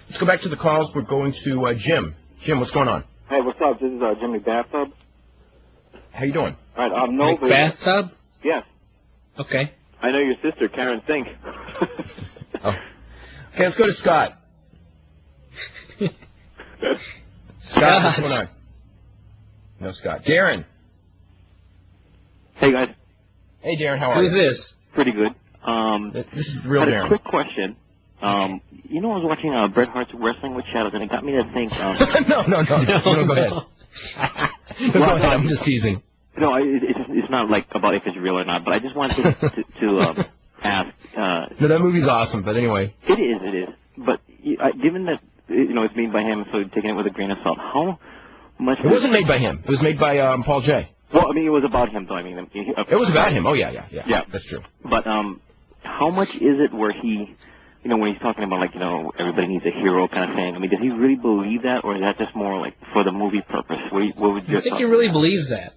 A: Let's go back to the calls. We're going to Jim. Jim, what's going on?
G: Hey, what's up? This is Jimmy Bathtub.
A: How you doing?
G: All right, Nova.
B: Bathtub?
G: Yes.
B: Okay.
C: I know your sister, Karen Sink.
A: Oh. Okay, let's go to Scott. Scott, what's going on? No, Scott. Darren.
G: Hey, guys.
A: Hey, Darren, how are
B: you? Who's this?
G: Pretty good.
A: This is the real Darren.
G: A quick question. I was watching Bret Hart's Wrestling with Shadows, and it got me to think...
A: No, go ahead. Go ahead, I'm just teasing.
G: No, it's not about if it's real or not, but I just wanted to ask...
A: No, that movie's awesome, but anyway.
G: It is. But given that, it's made by him, so taking it with a grain of salt, how much...
A: It wasn't made by him. It was made by Paul J.
G: Well, it was about him, though.
A: It was about him. Oh, yeah. That's true.
G: But how much is it where he... when he's talking about, everybody needs a hero kind of thing, does he really believe that, or is that just more, for the movie purpose? What would you
B: think he really believes that?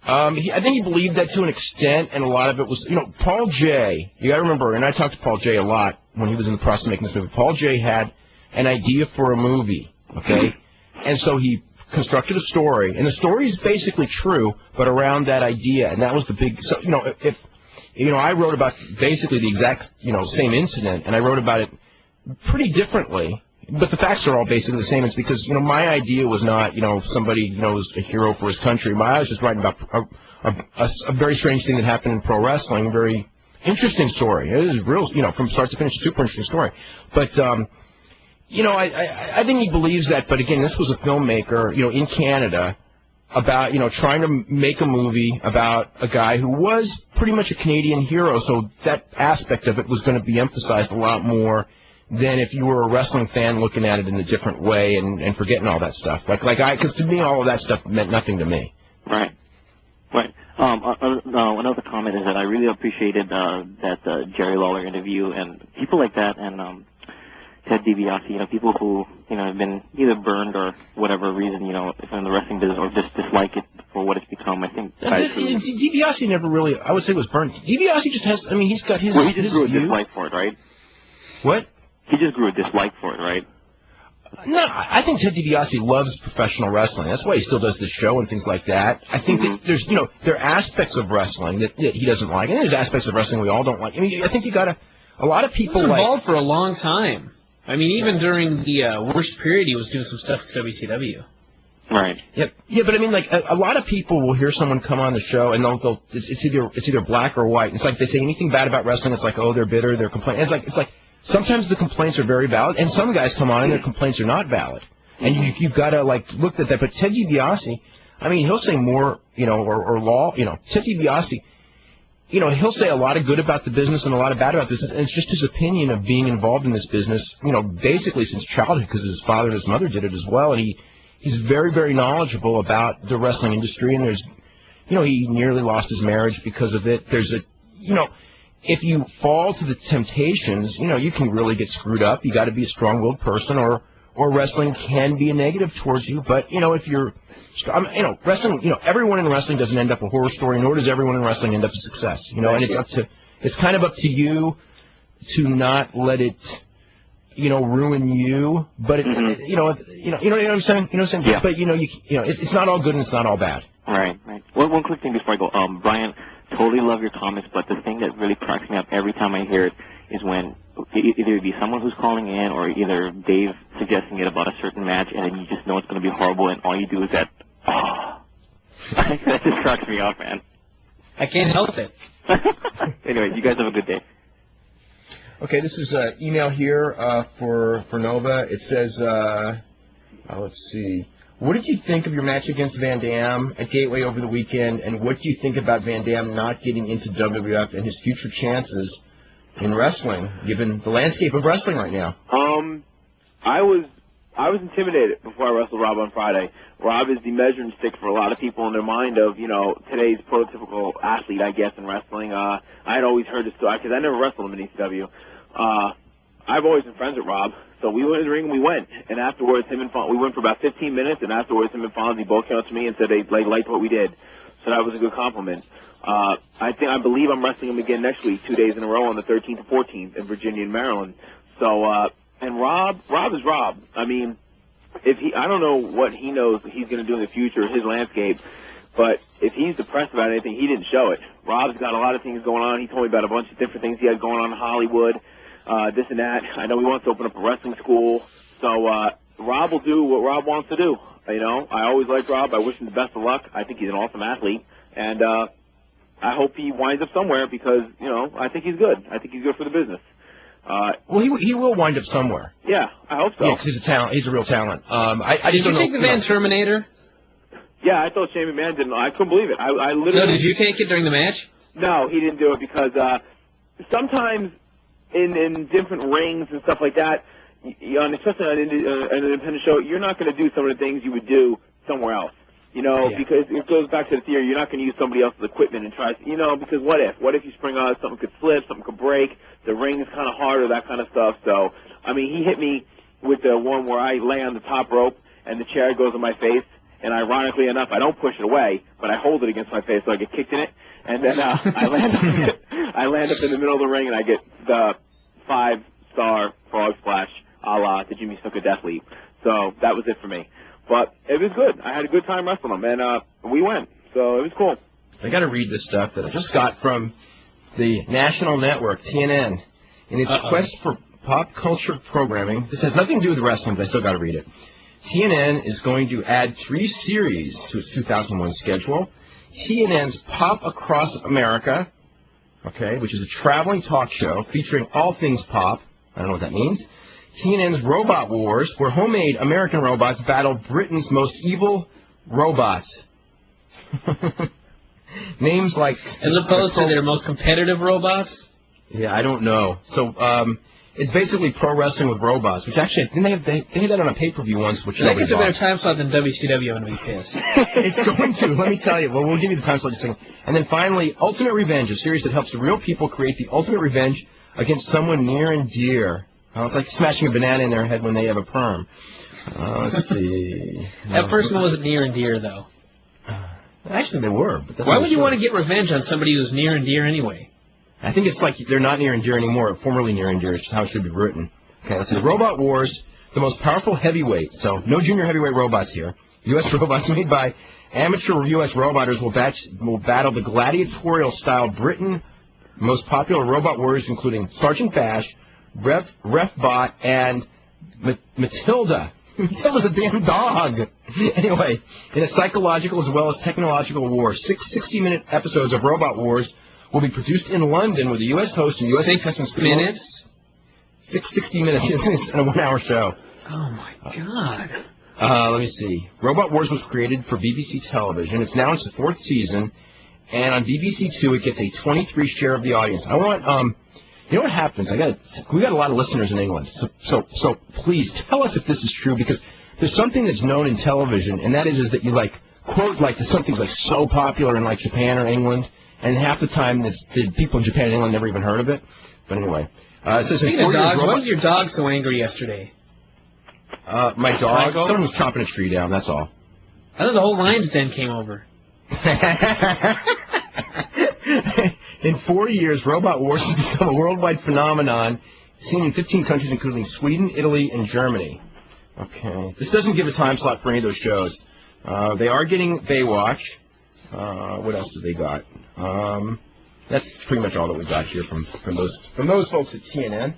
A: I think he believed that to an extent, and a lot of it was, Paul J., you got to remember, and I talked to Paul J. a lot when he was in the process of making this movie. Paul J. had an idea for a movie, okay? And so he constructed a story, and the story is basically true, but around that idea, and that was the big, so, I wrote about basically the exact, same incident, and I wrote about it pretty differently, but the facts are all basically the same. It's because, my idea was not, somebody knows a hero for his country. I was just writing about a very strange thing that happened in pro wrestling, a very interesting story. It was real, from start to finish, a super interesting story. But, I think he believes that, but again, this was a filmmaker, in Canada, about, trying to make a movie about a guy who was pretty much a Canadian hero, so that aspect of it was going to be emphasized a lot more than if you were a wrestling fan looking at it in a different way and forgetting all that stuff. Because to me, all of that stuff meant nothing to me.
G: Right. Another comment is that I really appreciated that Jerry Lawler interview and people like that and Ted DiBiase, people who, have been either burned or whatever reason, if in the wrestling business or just dislike it for what it's become. I think
A: DiBiase never really, I would say, was burned. DiBiase just has, he's got his.
G: Well, he just grew a
A: view.
G: dislike for it, right?
A: What?
G: He just grew a dislike for it, right?
A: No, I think Ted DiBiase loves professional wrestling. That's why he still does this show and things like that. I think that there's, there are aspects of wrestling that he doesn't like, and there's aspects of wrestling we all don't like. I think you got a lot of people
B: involved for a long time. Even during the worst period, he was doing some stuff with WCW.
G: Right.
A: Yeah, but a lot of people will hear someone come on the show and it's either black or white. It's like they say anything bad about wrestling, it's like, oh, they're bitter, they're complaining. It's like sometimes the complaints are very valid, and some guys come on and their complaints are not valid. And you've got to look at that. But Ted DiBiase, he'll say more, or law, Ted DiBiase. He'll say a lot of good about the business and a lot of bad about this, and it's just his opinion of being involved in this business, basically since childhood, because his father and his mother did it as well, and he's very, very knowledgeable about the wrestling industry, and there's, he nearly lost his marriage because of it. There's if you fall to the temptations, you can really get screwed up. You got to be a strong-willed person, or wrestling can be a negative towards you, but, if you're wrestling, everyone in wrestling doesn't end up a horror story, nor does everyone in wrestling end up a success, and it's kind of up to you to not let it, ruin you, but you know what I'm saying?
G: Yeah.
A: But, it's not all good and it's not all bad.
G: Right. One quick thing before I go, Brian, totally love your comments, but the thing that really cracks me up every time I hear it is when either it be someone who's calling in or either Dave suggesting it about a certain match, and then you just know it's going to be horrible, and all you do is that, that just cracks me up, man.
B: I can't help it.
G: Anyway, you guys have a good day.
A: Okay, this is an email here for Nova. It says, let's see. What did you think of your match against Van Dam at Gateway over the weekend, and what do you think about Van Dam not getting into WWF and his future chances in wrestling, given the landscape of wrestling right now?
C: I was intimidated before I wrestled Rob on Friday. Rob is the measuring stick for a lot of people in their mind of, today's prototypical athlete, I guess, in wrestling. I had always heard this story, because I never wrestled him in ECW. I've always been friends with Rob, so we went in the ring and we went. And afterwards, we went for about 15 minutes, and afterwards him and Fonzie both came up to me and said they liked what we did. So that was a good compliment. I believe I'm wrestling him again next week, 2 days in a row on the 13th and 14th in Virginia and Maryland. So, and Rob is Rob. I don't know what he knows he's going to do in the future, his landscape, but if he's depressed about anything, he didn't show it. Rob's got a lot of things going on. He told me about a bunch of different things he had going on in Hollywood, this and that. I know he wants to open up a wrestling school. So, Rob will do what Rob wants to do. I always liked Rob. I wish him the best of luck. I think he's an awesome athlete. And, I hope he winds up somewhere because, I think he's good. I think he's good for the business.
A: Well, he will wind up somewhere.
C: Yeah, I hope so.
A: Yeah, 'cause he's a talent. He's a real talent.
B: Did you take the man Terminator?
C: Yeah, I thought Shane McMahon didn't. I couldn't believe it. I literally.
B: No, did you take it during the match?
C: No, he didn't do it because sometimes in different rings and stuff like that, especially on an independent show, you're not going to do some of the things you would do somewhere else. Because it goes back to the theory, you're not going to use somebody else's equipment and try, because what if? What if you spring on something could slip, something could break, the ring is kind of harder, that kind of stuff. So, he hit me with the one where I lay on the top rope and the chair goes on my face, and ironically enough, I don't push it away, but I hold it against my face so I get kicked in it, and then I land up in the middle of the ring and I get the 5-star frog splash a la the Jimmy Snuka Death Leap. So that was it for me. But it was good. I had a good time wrestling them, and we went. So it was cool.
A: I got to read this stuff that I just got from the national network, TNN, in its quest for pop culture programming. This has nothing to do with wrestling, but I still got to read it. TNN is going to add 3 series to its 2001 schedule. TNN's Pop Across America, which is a traveling talk show featuring all things pop. I don't know what that means. TNN's Robot Wars, where homemade American robots battle Britain's most evil robots. Names like...
B: As opposed to their most competitive robots?
A: Yeah, I don't know. So, It's basically pro wrestling with robots, which actually, didn't they had that on a pay-per-view once, which
B: That
A: nobody
B: gets a better
A: bought.
B: time slot than WCW. I'm going to be pissed.
A: It's going to, let me tell you. Well, we'll give you the time slot in a second. And then finally, Ultimate Revenge, a series that helps real people create the ultimate revenge against someone near and dear. It's like smashing a banana in their head when they have a perm. Let's see.
B: That person wasn't near and dear, though.
A: Actually, they were. But that's
B: Why would you want to get revenge on somebody who's near and dear anyway?
A: I think it's like they're not near and dear anymore. Formerly near and dear is how it should be written. Okay, let's see. Robot Wars, the most powerful heavyweight. So no junior heavyweight robots here. U.S. robots made by amateur U.S. robotters will battle the gladiatorial-style Britain most popular robot warriors, including Sergeant Bash, Refbot, and Matilda. Matilda's a damn dog. Anyway, in a psychological as well as technological war, 6 60-minute episodes of Robot Wars will be produced in London with a U.S. host and U.S. contestants.
B: 6 minutes?
A: 60 minutes in a 1-hour show.
B: Oh, my God.
A: Let me see. Robot Wars was created for BBC television. It's now in its 4th season. And on BBC Two, it gets a 23 share of the audience. I want, you know what happens? We got a lot of listeners in England. So please tell us if this is true, because there's something that's known in television, and that is that you quote something's so popular in Japan or England, and half the time the people in Japan and England never even heard of it. But anyway, it says
B: Speaking of dogs, why was your dog so angry yesterday?
A: My dog, someone was chopping a tree down. That's all.
B: I thought the whole lion's den came over.
A: In 4 years, Robot Wars has become a worldwide phenomenon, seen in 15 countries, including Sweden, Italy, and Germany. Okay. This doesn't give a time slot for any of those shows. They are getting Baywatch. What else do they got? That's pretty much all that we got here from those folks at TNN.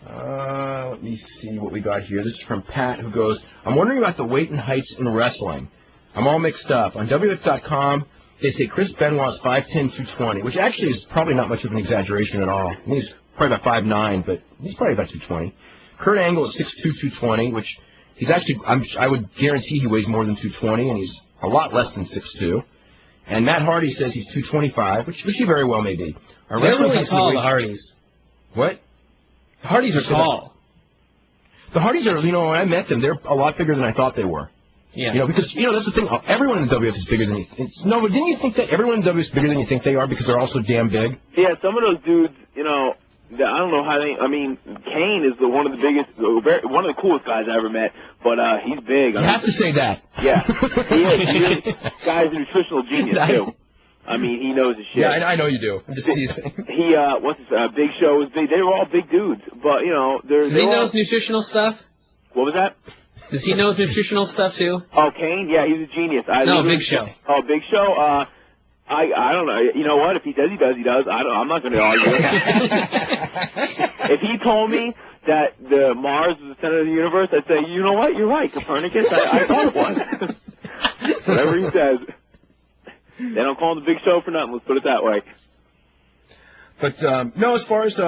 A: Let me see what we got here. This is from Pat, who goes, I'm wondering about the weight and heights in wrestling. I'm all mixed up. On WF.com, they say Chris Benoit's 5'10", 220, which actually is probably not much of an exaggeration at all. I mean, he's probably about 5'9", but he's probably about 220. Kurt Angle is 6'2", 220, which he's actually, I would guarantee he weighs more than 220, and he's a lot less than 6'2". And Matt Hardy says he's 225, which he very well may be.
B: They're really tall, the Hardys.
A: What?
B: The Hardys are tall.
A: The Hardys are, when I met them, they're a lot bigger than I thought they were.
B: Yeah.
A: Because, that's the thing. Everyone in the WF is bigger than you think. No, but didn't you think that everyone in the WF is bigger than you think they are because they're all so damn big?
C: Yeah, some of those dudes, I don't know how Kane is one of the biggest, one of the coolest guys I ever met, but he's big.
A: You have to say that.
C: Yeah. He is. Guy's a nutritional genius, too. He knows his shit.
A: Yeah, I know you do. I'm just teasing.
C: Big Show was big. They were all big dudes, but,
B: Does he know his nutritional stuff?
C: What was that?
B: Does he know his nutritional stuff, too?
C: Oh, Kane? Yeah, he's a genius.
B: Big Show.
C: Oh, Big Show? I don't know. You know what? If he does, he does. He does. I'm not going to argue. If he told me that the Mars was the center of the universe, I'd say, you know what? You're right, Copernicus. I thought it was. Whatever he says. They don't call him the Big Show for nothing. Let's put it that way.
A: But no, as far as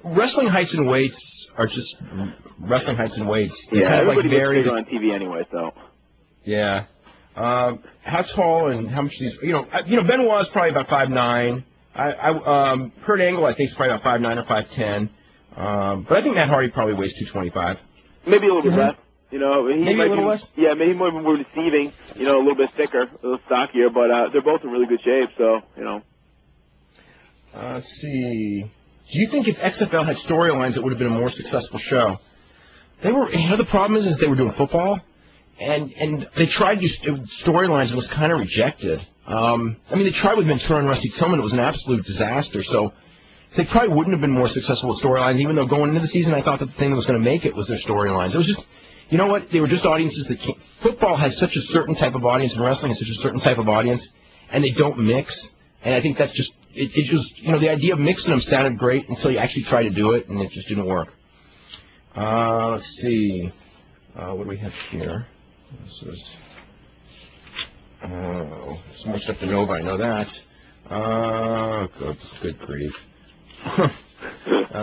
A: wrestling heights and weights are just wrestling heights and weights. They're kind
C: everybody
A: of
C: looks bigger on TV anyway, so.
A: Yeah. How tall and how much these? Benoit's probably about 5'9". Kurt Angle I think is probably about 5'9" or 5'10". But I think Matt Hardy probably weighs 225.
C: Maybe a little bit less.
A: Maybe a little less?
C: Yeah, maybe more deceiving, a little bit thicker, a little stockier, but they're both in really good shape, so,
A: Let's see. Do you think if XFL had storylines, it would have been a more successful show? They were, the problem is they were doing football, and they tried to do storylines and was kind of rejected. They tried with Ventura and Rusty Tillman, it was an absolute disaster, so they probably wouldn't have been more successful with storylines, even though going into the season I thought that the thing that was going to make it was their storylines. It was just, you know what, they were just audiences that can't. Football has such a certain type of audience, and wrestling has such a certain type of audience, and they don't mix, and I think that's just, it just, the idea of mixing them sounded great until you actually try to do it, and it just didn't work. Let's see. What do we have here? This is, some more stuff to Nova, I know that. Good grief.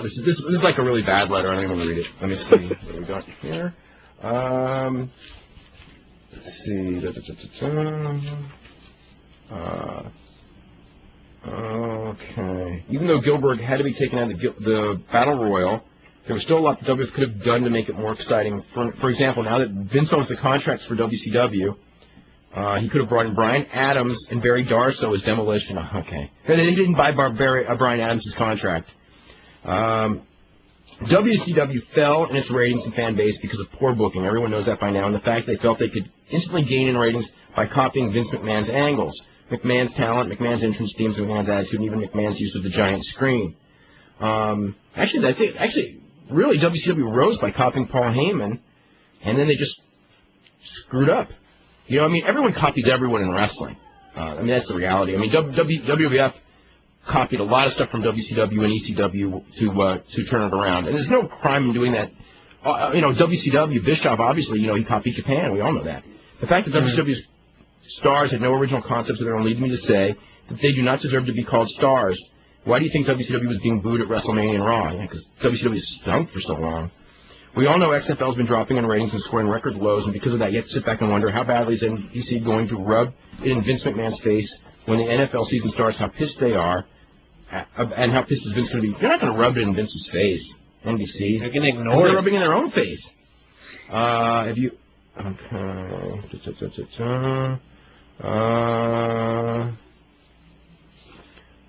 A: This is like a really bad letter. I don't even want to read it. Let me see what we got here. Let's see. Okay. even though Gilbert had to be taken out of the Battle Royal, there was still a lot the WWF could have done to make it more exciting. For example, now that Vince owns the contracts for WCW, he could have brought in Brian Adams and Barry Darsow as Demolition. Okay. They didn't buy Brian Adams' contract. WCW fell in its ratings and fan base because of poor booking. Everyone knows that by now. And the fact they felt they could instantly gain in ratings by copying Vince McMahon's angles, McMahon's talent, McMahon's entrance themes, McMahon's attitude, and even McMahon's use of the giant screen. Really, WCW rose by copying Paul Heyman, and then they just screwed up. You know, I mean, everyone copies everyone in wrestling. I mean, that's the reality. I mean, WWF copied a lot of stuff from WCW and ECW to turn it around, and there's no crime in doing that. You know, WCW, Bischoff, obviously, you know, he copied Japan. We all know that. The fact that WCW's stars had no original concepts of their own leads me to say that they do not deserve to be called stars. Why do you think WCW was being booed at WrestleMania and Raw? Yeah, because WCW stunk for so long. We all know XFL's been dropping in ratings and scoring record lows, and because of that, you have to sit back and wonder how badly is NBC going to rub it in Vince McMahon's face when the NFL season starts, how pissed they are, and how pissed is Vince going to be. They're not going to rub it in Vince's face, NBC.
B: They're going to ignore it.
A: They're rubbing it in their own face. Have you... Okay.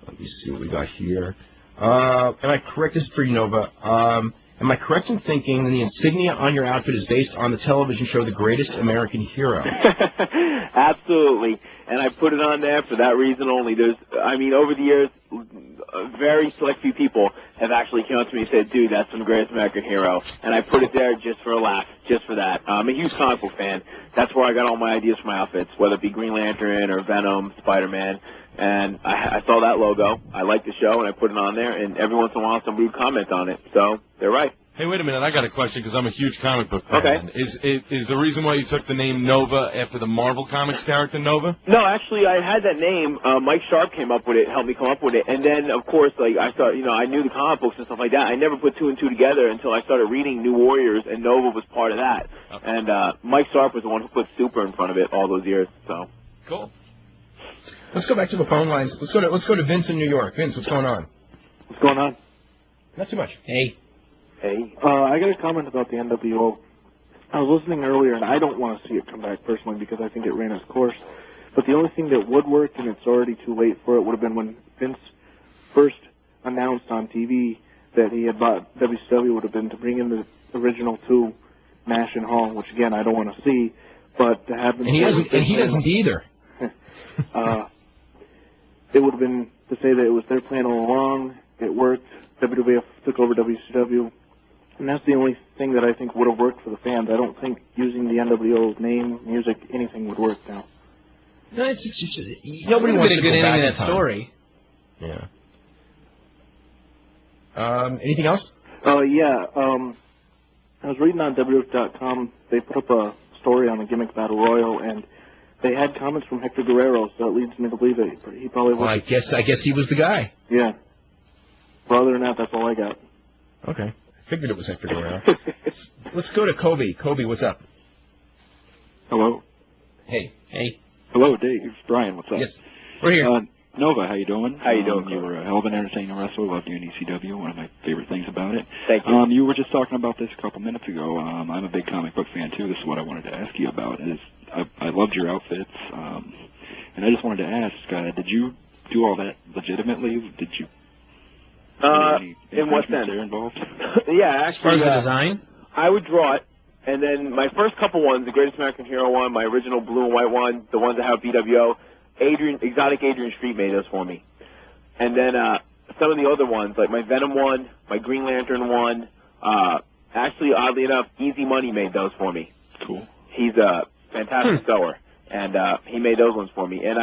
A: Let me see what we got here. Am I correct? This is for you, Nova. Am I correct in thinking that the insignia on your outfit is based on the television show The Greatest American Hero?
C: Absolutely. And I put it on there for that reason only. Over the years, a very select few people have actually come up to me and said, dude, that's from The Greatest American Hero. And I put it there just for a laugh, just for that. I'm a huge comic book fan. That's where I got all my ideas for my outfits, whether it be Green Lantern or Venom, Spider-Man. And I saw that logo. I liked the show, and I put it on there. And every once in a while, somebody would comment on it. So they're right.
H: Hey, wait a minute. I got a question because I'm a huge comic book fan.
C: Okay.
H: Is the reason why you took the name Nova after the Marvel Comics character Nova?
C: No, actually, I had that name. Mike Sharp came up with it, helped me come up with it. And then, of course, I knew the comic books and stuff like that. I never put two and two together until I started reading New Warriors, and Nova was part of that. Okay. And Mike Sharp was the one who put Super in front of it all those years. So.
H: Cool.
A: Let's go back to the phone lines. Let's go to Vince in New York. Vince, what's going on?
I: What's going on?
A: Not too much.
B: Hey.
I: Hey. I got a comment about the NWO. I was listening earlier, and I don't want to see it come back personally because I think it ran its course. But the only thing that would work, and it's already too late for it, would have been when Vince first announced on TV that he had bought WCW, would have been to bring in the original two, Nash and Hall, which again I don't want to see, but to have them.
A: And he doesn't either.
I: It would have been to say that it was their plan all along. It worked. WWF took over WCW. And that's the only thing that I think would have worked for the fans. I don't think using the NWO name, music, anything would work now.
A: No, it's just nobody wants to go back in that
B: story.
A: Yeah. Anything else?
I: Yeah. I was reading on WWF.com. They put up a story on the Gimmick Battle Royal, and they had comments from Hector Guerrero, so it leads me to believe that he probably was.
A: Well, I guess he was the guy.
I: Yeah. Well, other than that, that's all I got.
A: Okay. I figured it was Hector Guerrero. Let's go to Kobe. Kobe, what's up?
J: Hello.
A: Hey.
B: Hey.
J: Hello, Dave. Brian, what's up?
A: Yes. We're here.
J: Nova, how you doing?
C: How you doing?
J: You were a hell of an entertaining wrestler. Loved you in ECW. One of my favorite things about it.
C: Thank you.
J: You were just talking about this a couple minutes ago. I'm a big comic book fan too. This is what I wanted to ask you about. I loved your outfits, and I just wanted to ask: did you do all that legitimately? Did you?
C: In what sense?
J: There involved?
C: Yeah, actually.
B: As far as the design?
C: I would draw it, and then my first couple ones, the Greatest American Hero one, my original blue and white one, the ones that have BWO, Exotic Adrian Street made those for me. And then some of the other ones, like my Venom one, my Green Lantern one, actually, oddly enough, Easy Money made those for me.
J: Cool.
C: He's a fantastic sewer, and he made those ones for me. And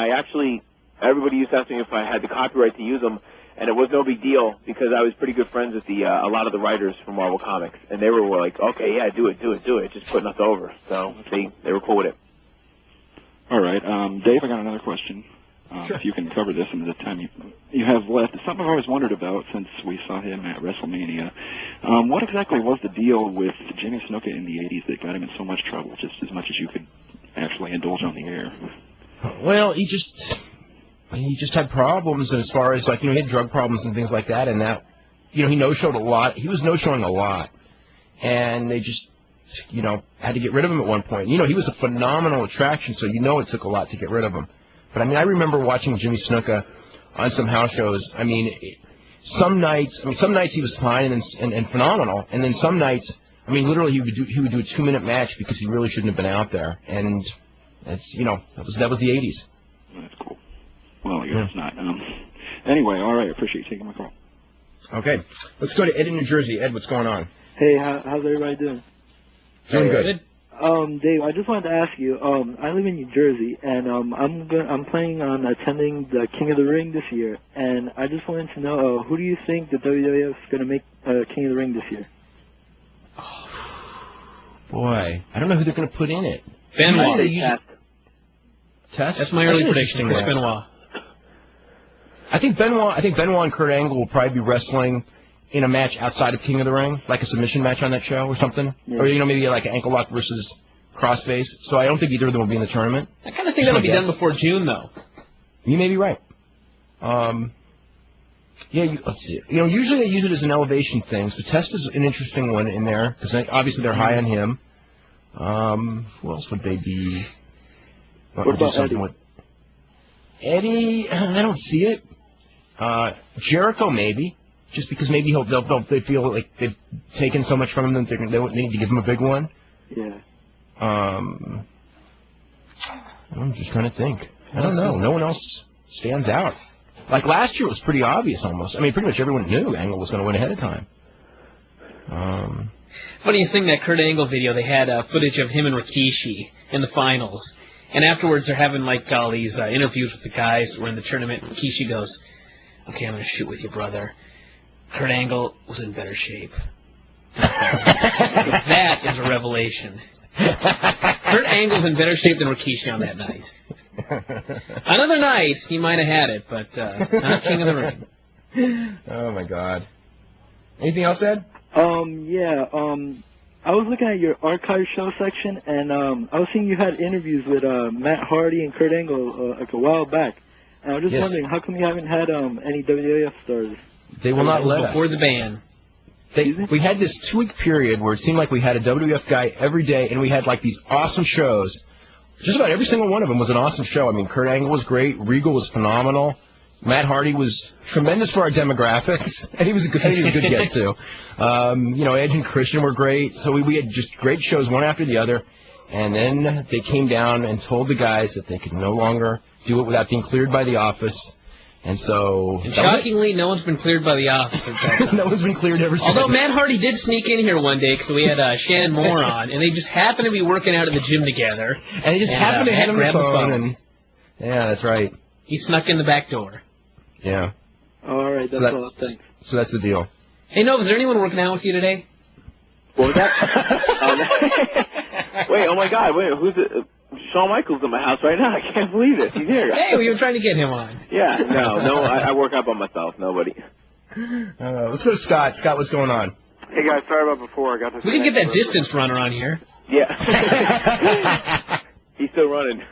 C: everybody used to ask me if I had the copyright to use them, and it was no big deal because I was pretty good friends with a lot of the writers from Marvel Comics, and they were like, okay, yeah, do it, just putting us over. So they were cool with it.
J: All right, Dave, I got another question.
A: Sure.
J: If you can cover this in the time you have left. It's something I've always wondered about since we saw him at WrestleMania. What exactly was the deal with Jimmy Snuka in the 80s that got him in so much trouble, just as much as you could actually indulge on the air?
A: Well, he just... he just had problems as far as, like, he had drug problems and things like that, and that, he no-showed a lot. He was no-showing a lot, and they just, had to get rid of him at one point. He was a phenomenal attraction, so it took a lot to get rid of him. But, I remember watching Jimmy Snuka on some house shows. Some nights he was fine and phenomenal, and then some nights, literally he would do a 2-minute match because he really shouldn't have been out there, and it's that was the 80s.
J: That's cool. Well, I guess not. Anyway, all right. I appreciate you taking my call.
A: Okay, let's go to Ed in New Jersey. Ed, what's going on?
K: Hey, how's everybody doing?
A: Doing good.
K: Dave, I just wanted to ask you. I live in New Jersey, and I'm planning on attending the King of the Ring this year, and I just wanted to know who do you think the WWF is going to make King of the Ring this year?
A: Oh, boy, I don't know who they're going to put in it.
B: Benoit.
A: Test?
B: That's my early prediction. Chris Benoit.
A: I think Benoit and Kurt Angle will probably be wrestling in a match outside of King of the Ring, like a submission match on that show or something. Yeah. Or, maybe like an ankle lock versus crossface. So I don't think either of them will be in the tournament.
B: I kind of think that'll be done before June, though.
A: You may be right. Let's see. Usually they use it as an elevation thing. So Test is an interesting one in there, because obviously they're high on him. Who else would they be?
K: What about Eddie?
A: Eddie, I don't see it. Jericho, maybe. Just because maybe they feel like they've taken so much from him that they need to give him a big one.
K: Yeah.
A: I'm just trying to think. I don't know. No one else stands out. Like last year, it was pretty obvious almost. Pretty much everyone knew Angle was going to win ahead of time.
B: Funniest thing, that Kurt Angle video, they had footage of him and Rikishi in the finals. And afterwards, they're having like all these interviews with the guys who were in the tournament. And Rikishi goes, "Okay, I'm going to shoot with you, brother. Kurt Angle was in better shape." That is a revelation. Kurt Angle's in better shape than Rikishi on that night. Another night, he might have had it, but not King of the Ring.
A: Oh, my God. Anything else, Ed?
K: I was looking at your archive show section, and I was seeing you had interviews with Matt Hardy and Kurt Angle like a while back. And I was just wondering, how come you haven't had any WWF stars?
A: They will not let us.
B: Before the ban.
A: We had this 2-week period where it seemed like we had a WWF guy every day, and we had like these awesome shows. Just about every single one of them was an awesome show. Kurt Angle was great. Regal was phenomenal. Matt Hardy was tremendous for our demographics, and he was a good guest too. Edge and Christian were great. So we had just great shows one after the other, and then they came down and told the guys that they could no longer do it without being cleared by the office. And so...
B: And shockingly, no one's been cleared by the office.
A: No one's been cleared ever since.
B: Although Matt Hardy did sneak in here one day because we had Shannon Moore on, and they just happened to be working out at the gym together.
A: And he just happened to hand him the phone. And, yeah, that's right.
B: He snuck in the back door.
A: Yeah.
K: All right, that's all. Thanks.
A: So that's the deal.
B: Hey, Nova, is there anyone working out with you today?
C: What was that? Wait, oh my God, who's it? Shawn Michaels in my house right now. I can't believe it. He's here.
B: Hey, we were trying to get him on.
C: Yeah, no, I work out by myself. Nobody.
A: Let's go to Scott. Scott, what's going on?
L: Hey guys, sorry about before. I got this.
B: We can get that distance runner on here.
C: Yeah. He's still running.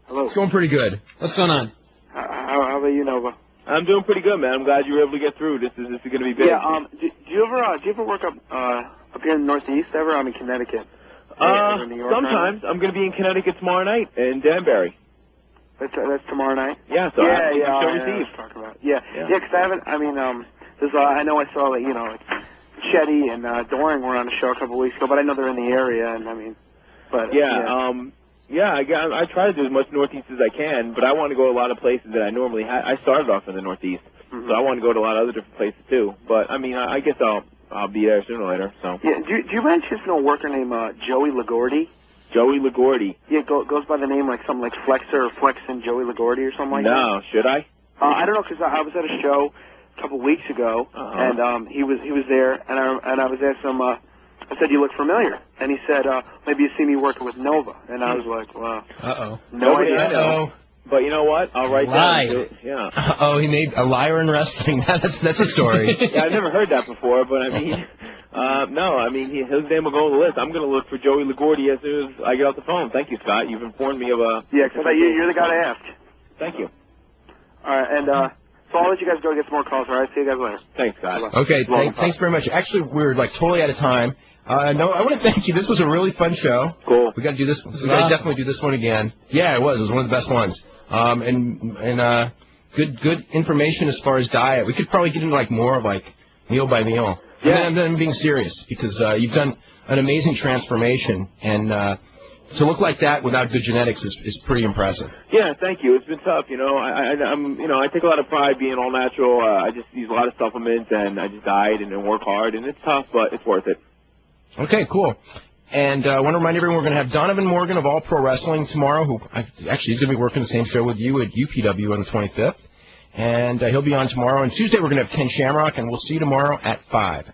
L: Hello.
A: It's going pretty good.
B: What's going on?
L: How about you, Nova?
C: I'm doing pretty good, man. I'm glad you were able to get through. This is going to be big.
L: Yeah. Do you ever work up here in the Northeast ever? I'm in Connecticut. New York,
C: sometimes.
L: right?
C: I'm going to be in Connecticut tomorrow night in Danbury.
L: That's tomorrow night.
C: Yeah. So
L: talk about. Yeah. Because I haven't. I know I saw that like Chetty and Doring were on the show a couple weeks ago, but I know they're in the area, and
C: I try to do as much Northeast as I can, but I want to go to a lot of places that I normally I started off in the Northeast, so I want to go to a lot of other different places too. But I guess I'll be there sooner or later. So
L: yeah, do you by chance know a worker named Joey Lagordi?
C: Joey Lagordi.
L: Yeah, goes by the name like something like Flexer or Flexin Joey Lagordi or something like that.
C: No, should I?
L: I don't know, because I was at a show a couple weeks ago, and he was there, and I was asked him. I said, "You look familiar," and he said, "Maybe you see me working with Nova," and I was like, "Wow, no idea."
C: But you know what? I'll write down. Yeah.
A: He made a liar in wrestling. That's a story.
C: Yeah, I've never heard that before, but No, I mean, his name will go on the list. I'm going to look for Joey LaGuardia as soon as I get off the phone. Thank you, Scott. You've informed me of a...
L: Yeah, because you're the guy to ask.
C: Thank you.
L: All right, and so I'll let you guys go get some more calls, all right? See you guys later.
C: Thanks, Scott.
A: Okay, thanks very much. Actually, we're like totally out of time. No, I want to thank you. This was a really fun show.
C: Cool.
A: We got to do this. We got to definitely do this one again. Yeah, it was. It was one of the best ones. And good information as far as diet. We could probably get into like more of like meal by meal.
C: Yeah.
A: And then I'm being serious because you've done an amazing transformation, and to look like that without good genetics is pretty impressive.
C: Yeah, thank you. It's been tough, you know. I take a lot of pride being all natural. I just use a lot of supplements, and I just diet and work hard, and it's tough, but it's worth it.
A: Okay, cool. And I want to remind everyone we're going to have Donovan Morgan of All Pro Wrestling tomorrow, who actually he's going to be working the same show with you at UPW on the 25th. And he'll be on tomorrow. And Tuesday we're going to have Ken Shamrock, and we'll see you tomorrow at 5.